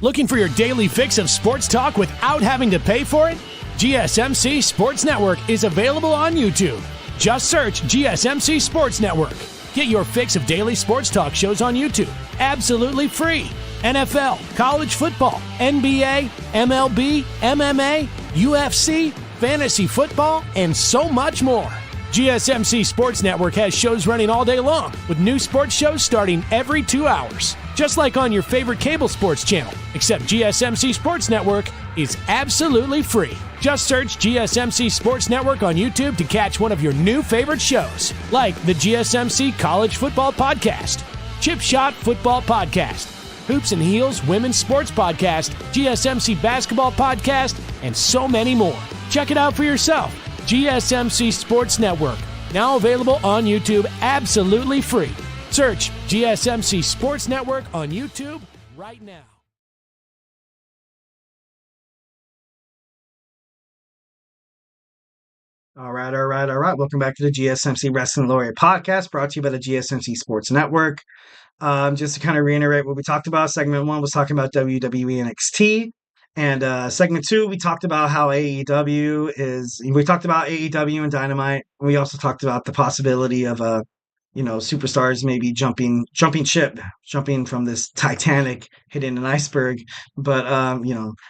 Looking for your daily fix of sports talk without having to pay for it? GSMC Sports Network is available on YouTube. Just search GSMC Sports Network. Get your fix of daily sports talk shows on YouTube, absolutely free. NFL, college football, NBA, MLB, MMA, UFC, fantasy football, and so much more. GSMC Sports Network has shows running all day long, with new sports shows starting every 2 hours. Just like on your favorite cable sports channel, except GSMC Sports Network is absolutely free. Just search GSMC Sports Network on YouTube to catch one of your new favorite shows, like the GSMC College Football Podcast, Chip Shot Football Podcast, Hoops and Heels Women's Sports Podcast, GSMC Basketball Podcast, and so many more. Check it out for yourself. GSMC Sports Network, now available on YouTube absolutely free. Search GSMC Sports Network on YouTube right now. All right. Welcome back to the GSMC Wrestling Laureate Podcast, brought to you by the GSMC Sports Network. Just to kind of reiterate what we talked about, segment 1 was talking about WWE NXT. And segment 2, we talked about how we talked about AEW and Dynamite. We also talked about the possibility of, superstars maybe jumping ship, jumping from this Titanic, hitting an iceberg. But,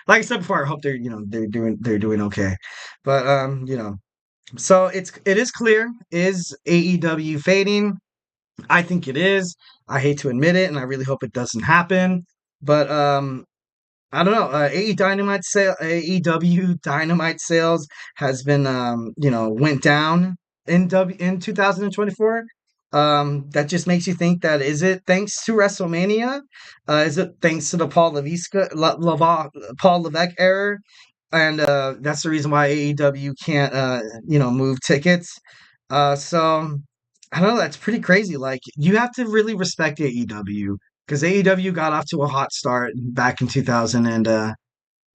like I said before, I hope they're doing okay. But, so it is clear, is AEW fading? I think it is. I hate to admit it, and I really hope it doesn't happen. But, I don't know. AEW Dynamite sales has been, went down in 2024. That just makes you think that, is it thanks to WrestleMania? Is it thanks to the Paul Levesque error? And that's the reason why AEW can't, move tickets. So I don't know. That's pretty crazy. Like, you have to really respect AEW. Because AEW got off to a hot start back in 2000, and I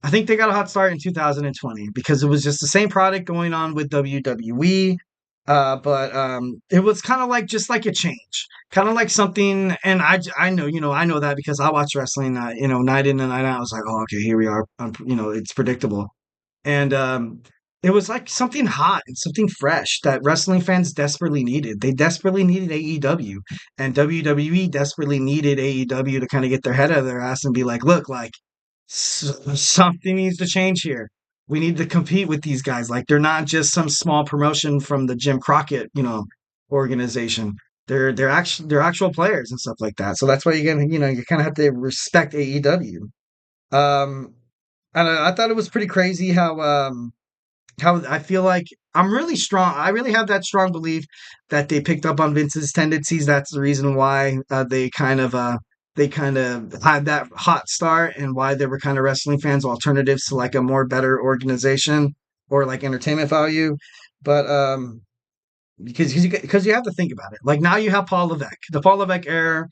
think they got a hot start in 2020 because it was just the same product going on with WWE, but it was kind of like just like a change, kind of like something. And I know that because I watch wrestling, night in and night out. I was like, oh, okay, here we are. It's predictable, and it was like something hot and something fresh that wrestling fans desperately needed. They desperately needed AEW, and WWE desperately needed AEW to kind of get their head out of their ass and be like, look, like something needs to change here. We need to compete with these guys. Like, they're not just some small promotion from the Jim Crockett, organization. They're actual players and stuff like that. So that's why you kind of have to respect AEW. And I thought it was pretty crazy how I feel like I'm really strong. I really have that strong belief that they picked up on Vince's tendencies. That's the reason why they kind of had that hot start, and why they were kind of wrestling fans alternatives to like a more better organization or like entertainment value. But because you have to think about it. Like, now you have Paul Levesque, the Paul Levesque era.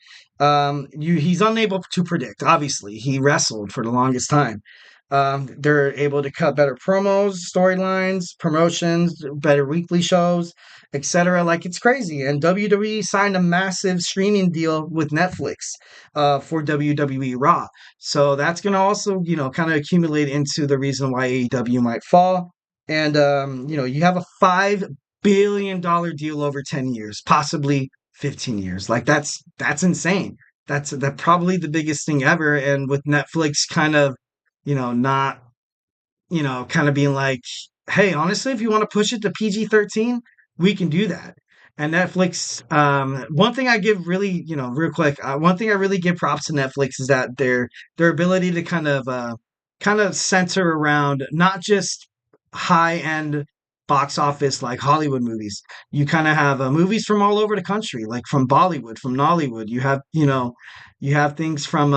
He's unable to predict. Obviously, he wrestled for the longest time. They're able to cut better promos, storylines, promotions, better weekly shows, etc. Like, it's crazy. And WWE signed a massive streaming deal with Netflix for WWE Raw. So that's going to also, kind of accumulate into the reason why AEW might fall. And, you have a $5 billion deal over 10 years, possibly 15 years. Like, that's insane. That's probably the biggest thing ever. And with Netflix kind of, not, kind of being like, hey, honestly, if you want to push it to PG-13, we can do that. And Netflix, one thing I give really, real quick, one thing I really give props to Netflix is that their ability to kind of center around not just high-end box office like Hollywood movies. You kind of have movies from all over the country, like from Bollywood, from Nollywood. You have things from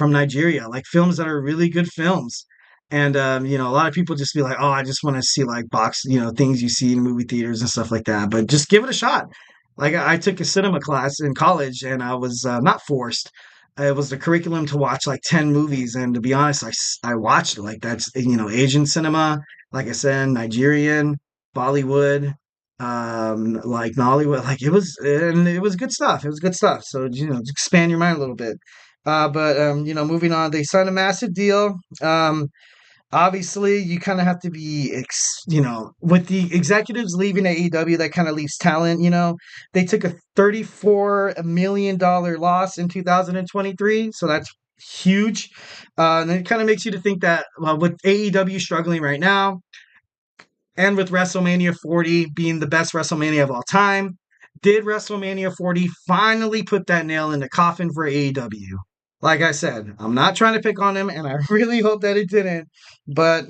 Nigeria, like films that are really good films. And a lot of people just be like, oh, I just want to see like things you see in movie theaters and stuff like that. But just give it a shot. Like, I took a cinema class in college, and I was not forced. It was the curriculum to watch like 10 movies, and to be honest, I watched it. Like, that's Asian cinema, like I said, Nigerian, Bollywood, like Nollywood. Like, it was good stuff. It was good stuff. So just expand your mind a little bit. But moving on, they signed a massive deal. Obviously, you kind of have to be, with the executives leaving AEW, that kind of leaves talent. They took a $34 million loss in 2023, so that's huge. And it kind of makes you to think that with AEW struggling right now, And with WrestleMania 40 being the best WrestleMania of all time, did WrestleMania 40 finally put that nail in the coffin for AEW? Like I said, I'm not trying to pick on him, and I really hope that it didn't. But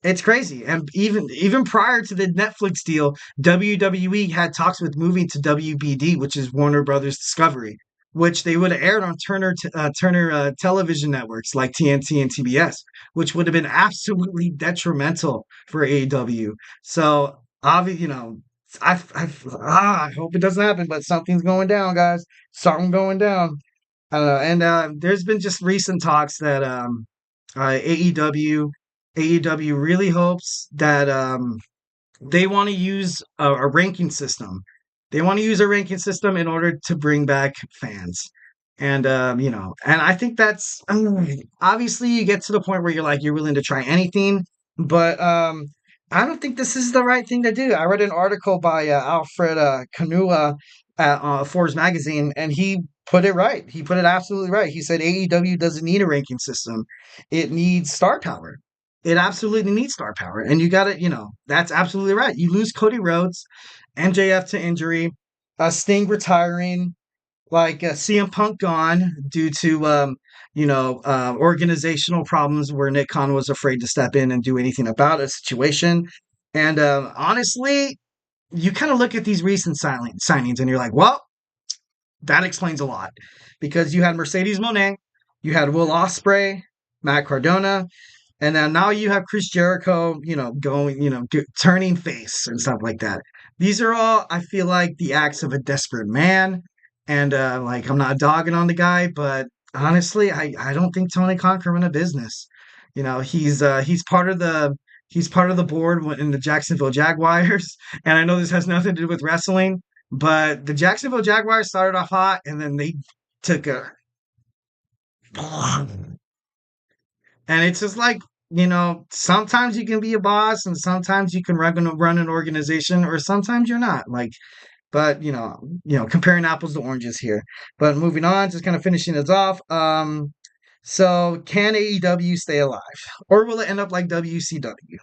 it's crazy. And even prior to the Netflix deal, WWE had talks with moving to WBD, which is Warner Brothers Discovery, which they would have aired on Turner television networks like TNT and TBS, which would have been absolutely detrimental for AEW. So obviously, I hope it doesn't happen, but something's going down, guys. Something going down. And there's been just recent talks that AEW really hopes that they want to use a ranking system. They want to use a ranking system in order to bring back fans. And and I think that's obviously you get to the point where you're willing to try anything, but I don't think this is the right thing to do. I read an article by Alfred Kanua at Forbes magazine, and he put it right. He put it absolutely right. He said AEW doesn't need a ranking system; it needs star power. It absolutely needs star power, and you got to, that's absolutely right. You lose Cody Rhodes, MJF to injury, Sting retiring, like CM Punk gone due to organizational problems where Nick Khan was afraid to step in and do anything about a situation. And honestly, you kind of look at these recent signings and you're like, well, that explains a lot because you had Mercedes Moné, you had Will Ospreay, Matt Cardona, and then now you have Chris Jericho, going, turning face and stuff like that. These are all, I feel like, the acts of a desperate man. And I'm not dogging on the guy, but honestly, I don't think Tony Khan can run a business. He's part of the board in the Jacksonville Jaguars, and I know this has nothing to do with wrestling, but the Jacksonville Jaguars started off hot, and then they took a, and it's just like sometimes you can be a boss, and sometimes you can run an organization, or sometimes you're not. But comparing apples to oranges here. But moving on, just kind of finishing this off. So can AEW stay alive, or will it end up like WCW?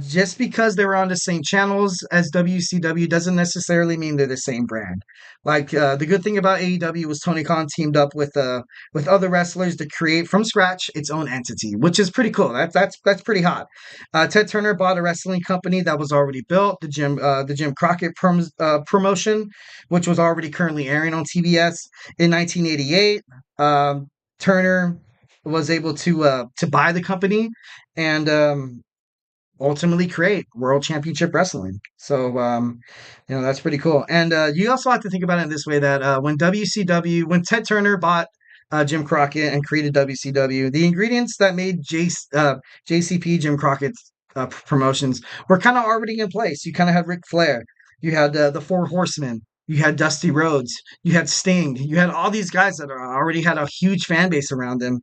Just because they were on the same channels as WCW doesn't necessarily mean they're the same brand. The good thing about AEW was Tony Khan teamed up with other wrestlers to create from scratch its own entity, which is pretty cool. That's pretty hot. Ted Turner bought a wrestling company that was already built, the Jim Crockett promotion, which was already currently airing on TBS in 1988. Turner was able to buy the company and ultimately create World Championship Wrestling. So, that's pretty cool. And you also have to think about it in this way that when when Ted Turner bought Jim Crockett and created WCW, the ingredients that made JCP, Jim Crockett's promotions, were kind of already in place. You kind of had Ric Flair. You had the Four Horsemen. You had Dusty Rhodes. You had Sting. You had all these guys that already had a huge fan base around them,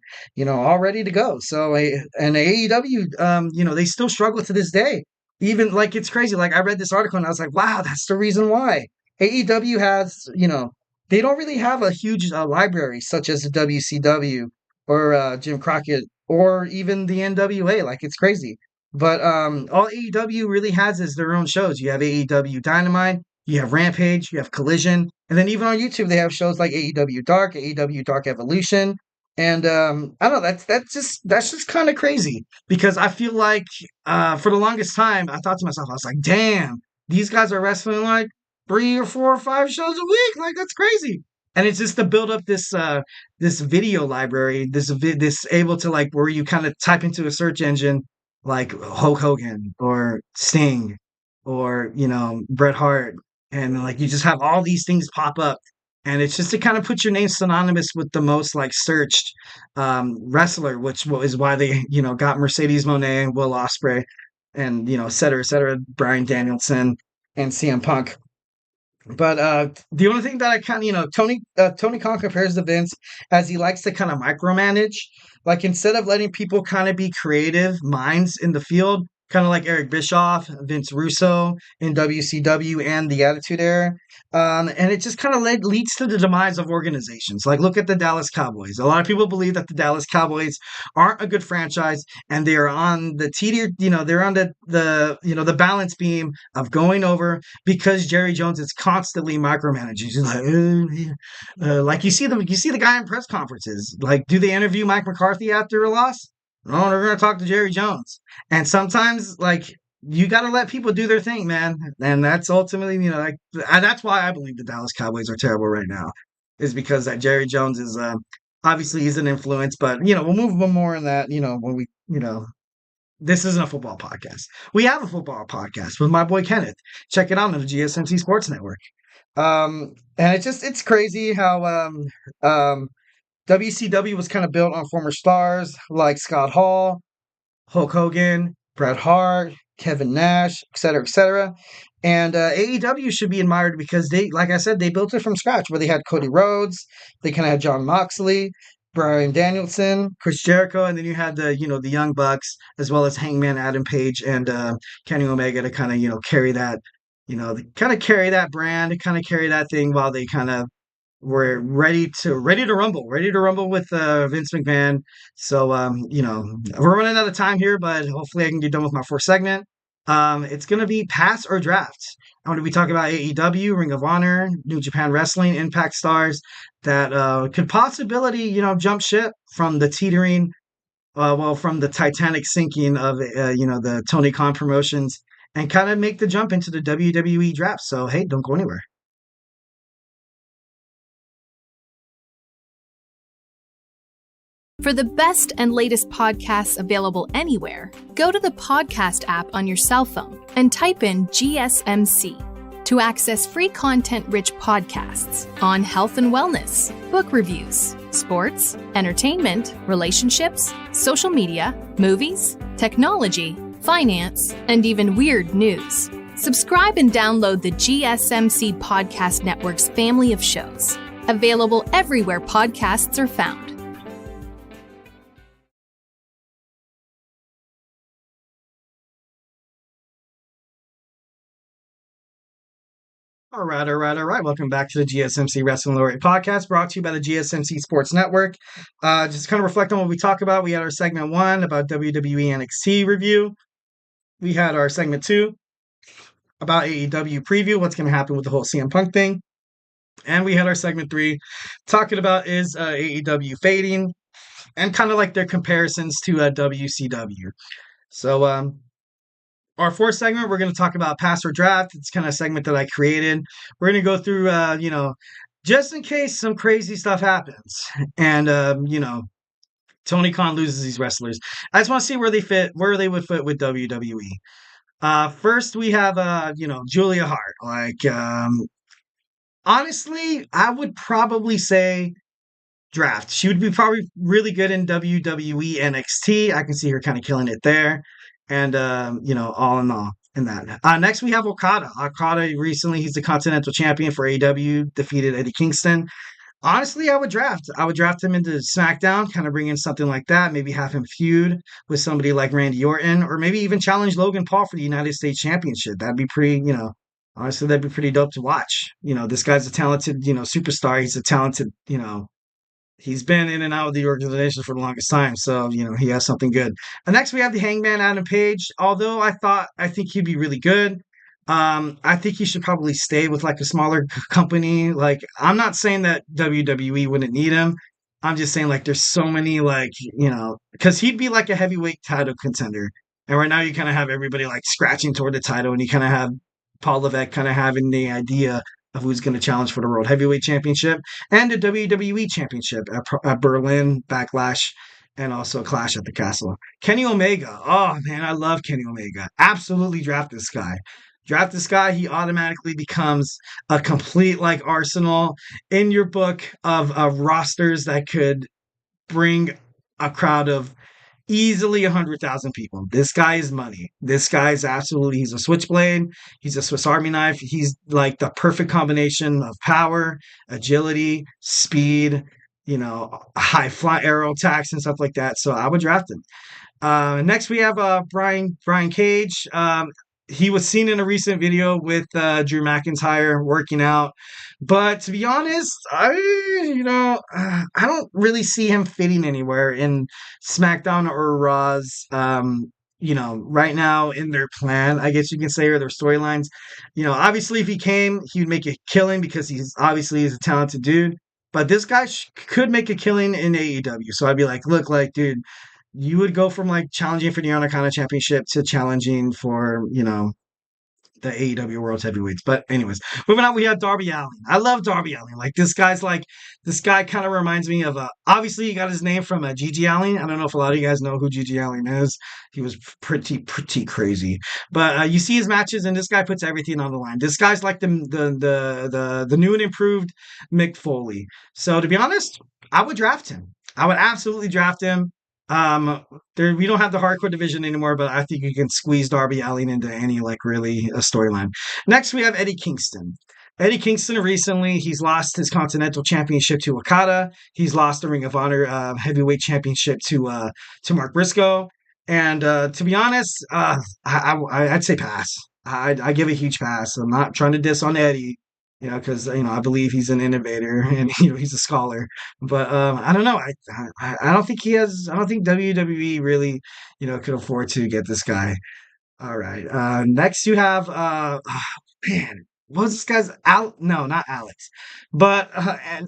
all ready to go. So, and AEW, they still struggle to this day. Even it's crazy. I read this article and I was like, wow, that's the reason why. AEW has, they don't really have a huge library such as the WCW or Jim Crockett or even the NWA. It's crazy. But all AEW really has is their own shows. You have AEW Dynamite. You have Rampage, you have Collision, and then even on YouTube they have shows like AEW Dark, AEW Dark Evolution, and I don't know. That's just kind of crazy because I feel like for the longest time I thought to myself, I was like, damn, these guys are wrestling 3 or 4 or 5 shows a week, that's crazy. And it's just to build up this video library, this able to where you kind of type into a search engine like Hulk Hogan or Sting or Bret Hart. And you just have all these things pop up, and it's just to kind of put your name synonymous with the most searched wrestler, which is why they got Mercedes Moné, Will Ospreay, and et cetera, Bryan Danielson and CM Punk. But the only thing that I kind of Tony Khan compares to Vince as he likes to kind of micromanage. Instead of letting people kind of be creative minds in the field, kind of like Eric Bischoff, Vince Russo in WCW and the Attitude Era. And it just kind of leads to the demise of organizations. Like, look at the Dallas Cowboys. A lot of people believe that the Dallas Cowboys aren't a good franchise, and they are on the teeter, they're on the balance beam of going over because Jerry Jones is constantly micromanaging. He's like you see the guy in press conferences. Like, do they interview Mike McCarthy after a loss? No, they're going to talk to Jerry Jones. And sometimes, like, you got to let people do their thing, man. And that's ultimately, and that's why I believe the Dallas Cowboys are terrible right now, is because that Jerry Jones is, obviously he's an influence, but, we'll move on more on that, when we, this isn't a football podcast. We have a football podcast with my boy Kenneth. Check it out on the GSMC Sports Network. And it's crazy how, WCW was kind of built on former stars like Scott Hall, Hulk Hogan, Bret Hart, Kevin Nash, etc., etc. And AEW should be admired because they, like I said, they built it from scratch. Where they had Cody Rhodes, they kind of had John Moxley, Bryan Danielson, Chris Jericho, and then you had the Young Bucks as well as Hangman Adam Page and Kenny Omega to kind of carry that, carry that brand, kind of carry that thing while they kind of we're ready to rumble with Vince McMahon. So we're running out of time here, but hopefully I can get done with my first segment. It's gonna be pass or draft. I'm gonna be talking about AEW, Ring of Honor, New Japan Wrestling, Impact stars that could possibility jump ship from the teetering, from the Titanic sinking of the Tony Khan promotions and kind of make the jump into the WWE Draft. So hey, don't go anywhere. For the best and latest podcasts available anywhere, go to the podcast app on your cell phone and type in GSMC to access free content-rich podcasts on health and wellness, book reviews, sports, entertainment, relationships, social media, movies, technology, finance, and even weird news. Subscribe and download the GSMC Podcast Network's family of shows, available everywhere podcasts are found. All right. Welcome back to the GSMC Wrestling Laureate Podcast, brought to you by the GSMC Sports Network. Just kind of reflect on what we talked about. We had our segment 1 about WWE NXT review. We had our segment 2 about AEW preview, what's going to happen with the whole CM Punk thing. And we had our segment 3 talking about is AEW fading and kind of like their comparisons to WCW. So, our fourth segment, we're going to talk about pass or draft. It's kind of a segment that I created. We're going to go through, just in case some crazy stuff happens. And, Tony Khan loses these wrestlers. I just want to see where they would fit with WWE. First, we have, Julia Hart. Like, honestly, I would probably say draft. She would be probably really good in WWE NXT. I can see her kind of killing it there. And, all in all in that. Next, we have Okada. Okada recently, he's the Continental Champion for AEW, defeated Eddie Kingston. Honestly, I would draft him into SmackDown, kind of bring in something like that, maybe have him feud with somebody like Randy Orton, or maybe even challenge Logan Paul for the United States Championship. That'd be pretty, honestly, that'd be pretty dope to watch. This guy's a talented, superstar. He's a talented, he's been in and out of the organization for the longest time, so he has something good. And next we have the Hangman Adam Page. Although I think he'd be really good. I think he should probably stay with like a smaller company. Like, I'm not saying that WWE wouldn't need him. I'm just saying like there's so many because he'd be like a heavyweight title contender. And right now you kind of have everybody like scratching toward the title, and you kind of have Paul Levesque kind of having the idea of who's going to challenge for the World Heavyweight Championship and the WWE Championship at Berlin, Backlash, and also Clash at the Castle. Kenny Omega. Oh, man, I love Kenny Omega. Absolutely draft this guy. He automatically becomes a complete, arsenal in your book of rosters that could bring a crowd of easily 100,000 people. This guy is money. This guy is he's a switchblade. He's a Swiss Army knife. He's like the perfect combination of power, agility, speed, high fly arrow attacks and stuff like that. So I would draft him. Next we have Brian Cage. He was seen in a recent video with Drew McIntyre working out, but to be honest, I don't really see him fitting anywhere in SmackDown or Raw's. Right now in their plan, I guess you can say, or their storylines. Obviously, if he came, he would make a killing because he's a talented dude. But this guy could make a killing in AEW. So I'd be like, look, like, dude, you would go from like challenging for the Anaconda Championship to challenging for, the AEW World Heavyweights. But anyways, moving on, we have Darby Allin. I love Darby Allin. This guy kind of reminds me of obviously he got his name from Gigi Allin. I don't know if a lot of you guys know who Gigi Allin is. He was pretty crazy. But you see his matches, and this guy puts everything on the line. This guy's like the new and improved Mick Foley. So to be honest, I would draft him. I would absolutely draft him. We don't have the hardcore division anymore, but I think you can squeeze Darby Allin into any really a storyline. Next, we have Eddie Kingston. Eddie Kingston recently, he's lost his Continental Championship to Okada. He's lost the Ring of Honor Heavyweight Championship to Mark Briscoe. And to be honest, I'd say pass. I give a huge pass. I'm not trying to diss on Eddie, because I believe he's an innovator and he's a scholar. But I don't know. I don't think he has. I don't think WWE really could afford to get this guy. All right. Next you have man, what was this guy's Al? No, not Alex. But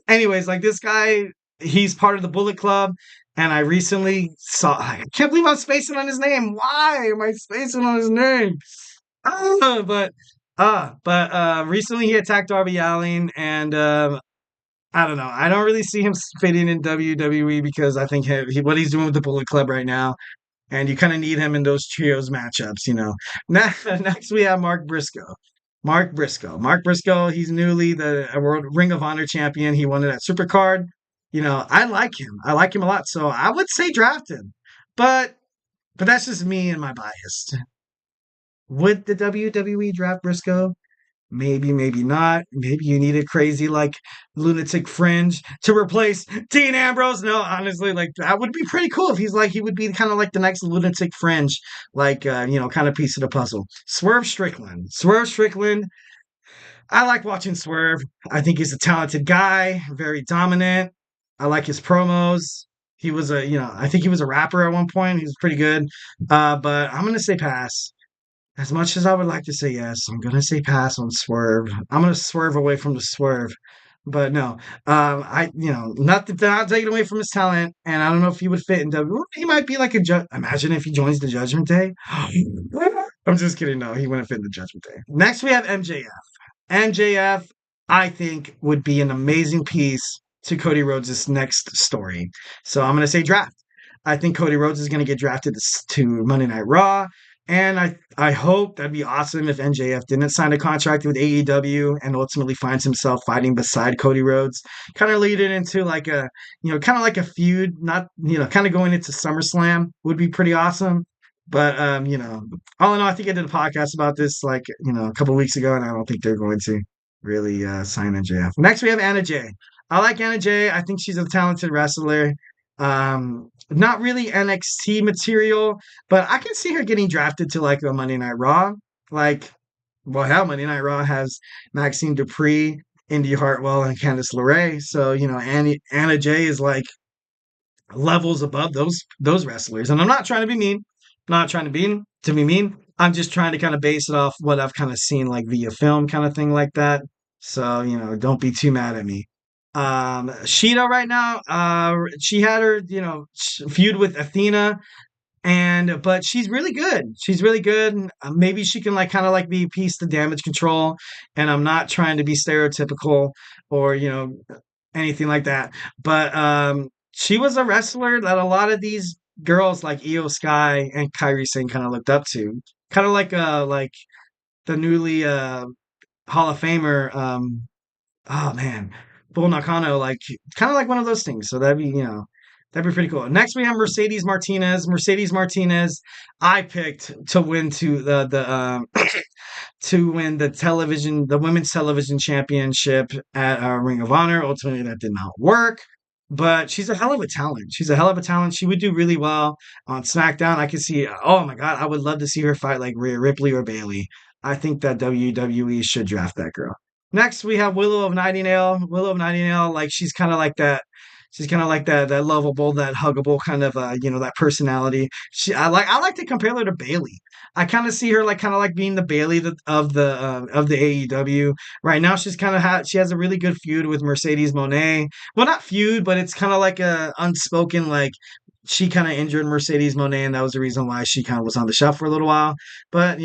anyways, like this guy, he's part of the Bullet Club. And I recently saw. I can't believe I'm spacing on his name. Why am I spacing on his name? But recently he attacked Darby Allin, and I don't know. I don't really see him fitting in WWE because I think what he's doing with the Bullet Club right now, and you kind of need him in those trios matchups. Next we have Mark Briscoe. Mark Briscoe. He's newly the World Ring of Honor champion. He won it at Supercard. I like him. I like him a lot. So I would say draft him, but that's just me and my bias. Would the WWE draft Briscoe? Maybe, maybe not. Maybe you need a crazy, lunatic fringe to replace Dean Ambrose. No, honestly, that would be pretty cool if he would be kind of like the next lunatic fringe, kind of piece of the puzzle. Swerve Strickland. I like watching Swerve. I think he's a talented guy, very dominant. I like his promos. He was I think he was a rapper at one point. He was pretty good. But I'm going to say pass. As much as I would like to say yes, I'm gonna say pass on Swerve. I'm gonna swerve away from the Swerve, but no, not taking away from his talent, and I don't know if he would fit in W. He might be like a judge. Imagine if he joins the Judgment Day. I'm just kidding. No, he wouldn't fit in the Judgment Day. Next, we have MJF. MJF, I think, would be an amazing piece to Cody Rhodes' next story. So I'm gonna say draft. I think Cody Rhodes is gonna get drafted to Monday Night Raw. And I hope that'd be awesome if MJF didn't sign a contract with AEW and ultimately finds himself fighting beside Cody Rhodes, kind of leading into kind of like a feud, not, kind of going into SummerSlam would be pretty awesome. But, all in all, I think I did a podcast about this, a couple weeks ago, and I don't think they're going to really sign MJF. Next, we have Anna Jay. I like Anna Jay. I think she's a talented wrestler. Not really NXT material, but I can see her getting drafted to a Monday Night Raw. Monday Night Raw has Maxine Dupree, Indy Hartwell, and Candice LeRae. So, Anna Jay is levels above those wrestlers. And I'm not trying to be mean. Not trying to be mean. I'm just trying to kind of base it off what I've kind of seen via film kind of thing like that. So, don't be too mad at me. Sheeta right now, she had her, feud with Athena, but she's really good. She's really good. Maybe she can be a piece to Damage Control, and I'm not trying to be stereotypical or, anything like that. But, she was a wrestler that a lot of these girls like Io Sky and Kairi Sane kind of looked up to. Kind of like the newly, Hall of Famer, oh man, Bull Nakano, kind of like one of those things. So that'd be pretty cool. Next, we have Mercedes Martinez. Mercedes Martinez, I picked to win the women's television championship at Ring of Honor. Ultimately, that did not work. but she's a hell of a talent. She's a hell of a talent. She would do really well on SmackDown. I could see, oh my God, I would love to see her fight like Rhea Ripley or Bailey. I think that WWE should draft that girl. Next, we have Willow of Nightingale. Willow of Nightingale, like she's kind of like that. She's kind of like that lovable, that huggable kind of that personality. I like to compare her to Bailey. I kind of see her like kind of like being the Bailey of the AEW. Right now she's kind of she has a really good feud with Mercedes Moné. Well, not feud, but it's kind of like a unspoken like she kind of injured Mercedes Moné, and that was the reason why she kind of was on the shelf for a little while. But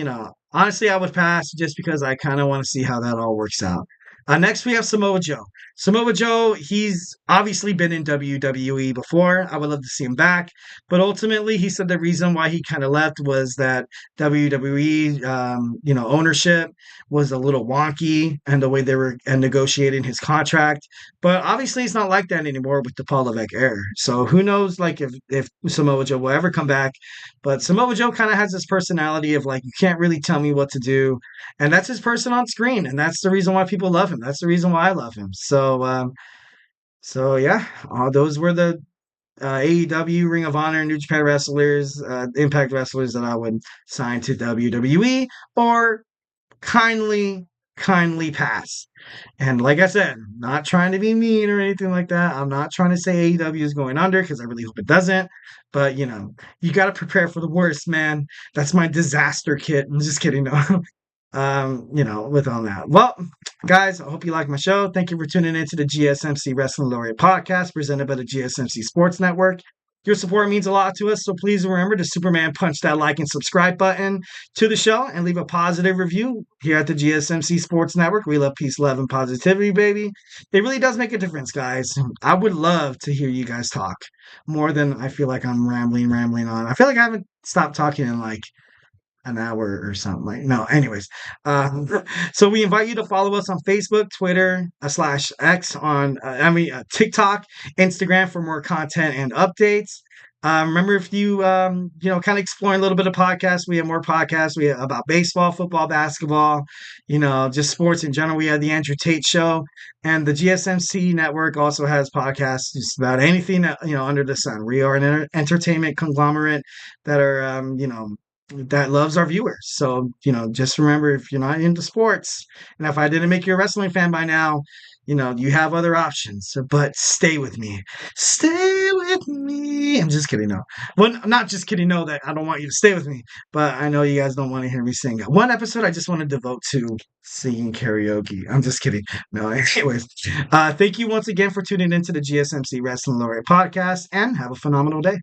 honestly, I would pass just because I kind of want to see how that all works out. Next, we have Samoa Joe. Samoa Joe, he's obviously been in WWE before. I would love to see him back. But ultimately, he said the reason why he kind of left was that WWE, ownership was a little wonky and the way they were negotiating his contract. But obviously, it's not like that anymore with the Paul Levesque era. So who knows, like if Samoa Joe will ever come back. But Samoa Joe kind of has this personality of like, you can't really tell me what to do. And that's his person on screen. And that's the reason why people love him. That's the reason why I love him. So yeah, those were the AEW, Ring of Honor, New Japan wrestlers, Impact wrestlers that I would sign to WWE or kindly pass. And like I said, not trying to be mean or anything like that. I'm not trying to say AEW is going under because I really hope it doesn't. But you got to prepare for the worst, man. That's my disaster kit. I'm just kidding. No. With all that. Well, guys, I hope you like my show. Thank you for tuning in to the GSMC Wrestling Laureate Podcast presented by the GSMC Sports Network. Your support means a lot to us, so please remember to Superman punch that like and subscribe button to the show and leave a positive review here at the GSMC Sports Network. We love peace, love, and positivity, baby. It really does make a difference, guys. I would love to hear you guys talk more than I feel like I'm rambling on. I feel like I haven't stopped talking in like an hour or something like no anyways so we invite you to follow us on Facebook, Twitter /X, on TikTok, Instagram for more content and updates. Remember, if you kind of exploring a little bit of podcasts, we have more podcasts. We have about baseball, football, basketball, just sports in general. We have the Andrew Tate Show, and the GSMC network also has podcasts just about anything that under the sun. We are an entertainment conglomerate that are that loves our viewers. So, just remember, if you're not into sports, and if I didn't make you a wrestling fan by now, you have other options. But stay with me. Stay with me. I'm just kidding. No. Well, I'm not just kidding. No, that I don't want you to stay with me. But I know you guys don't want to hear me sing. One episode I just want to devote to singing karaoke. I'm just kidding. No, anyways. Thank you once again for tuning into the GSMC Wrestling Laureate Podcast, and have a phenomenal day.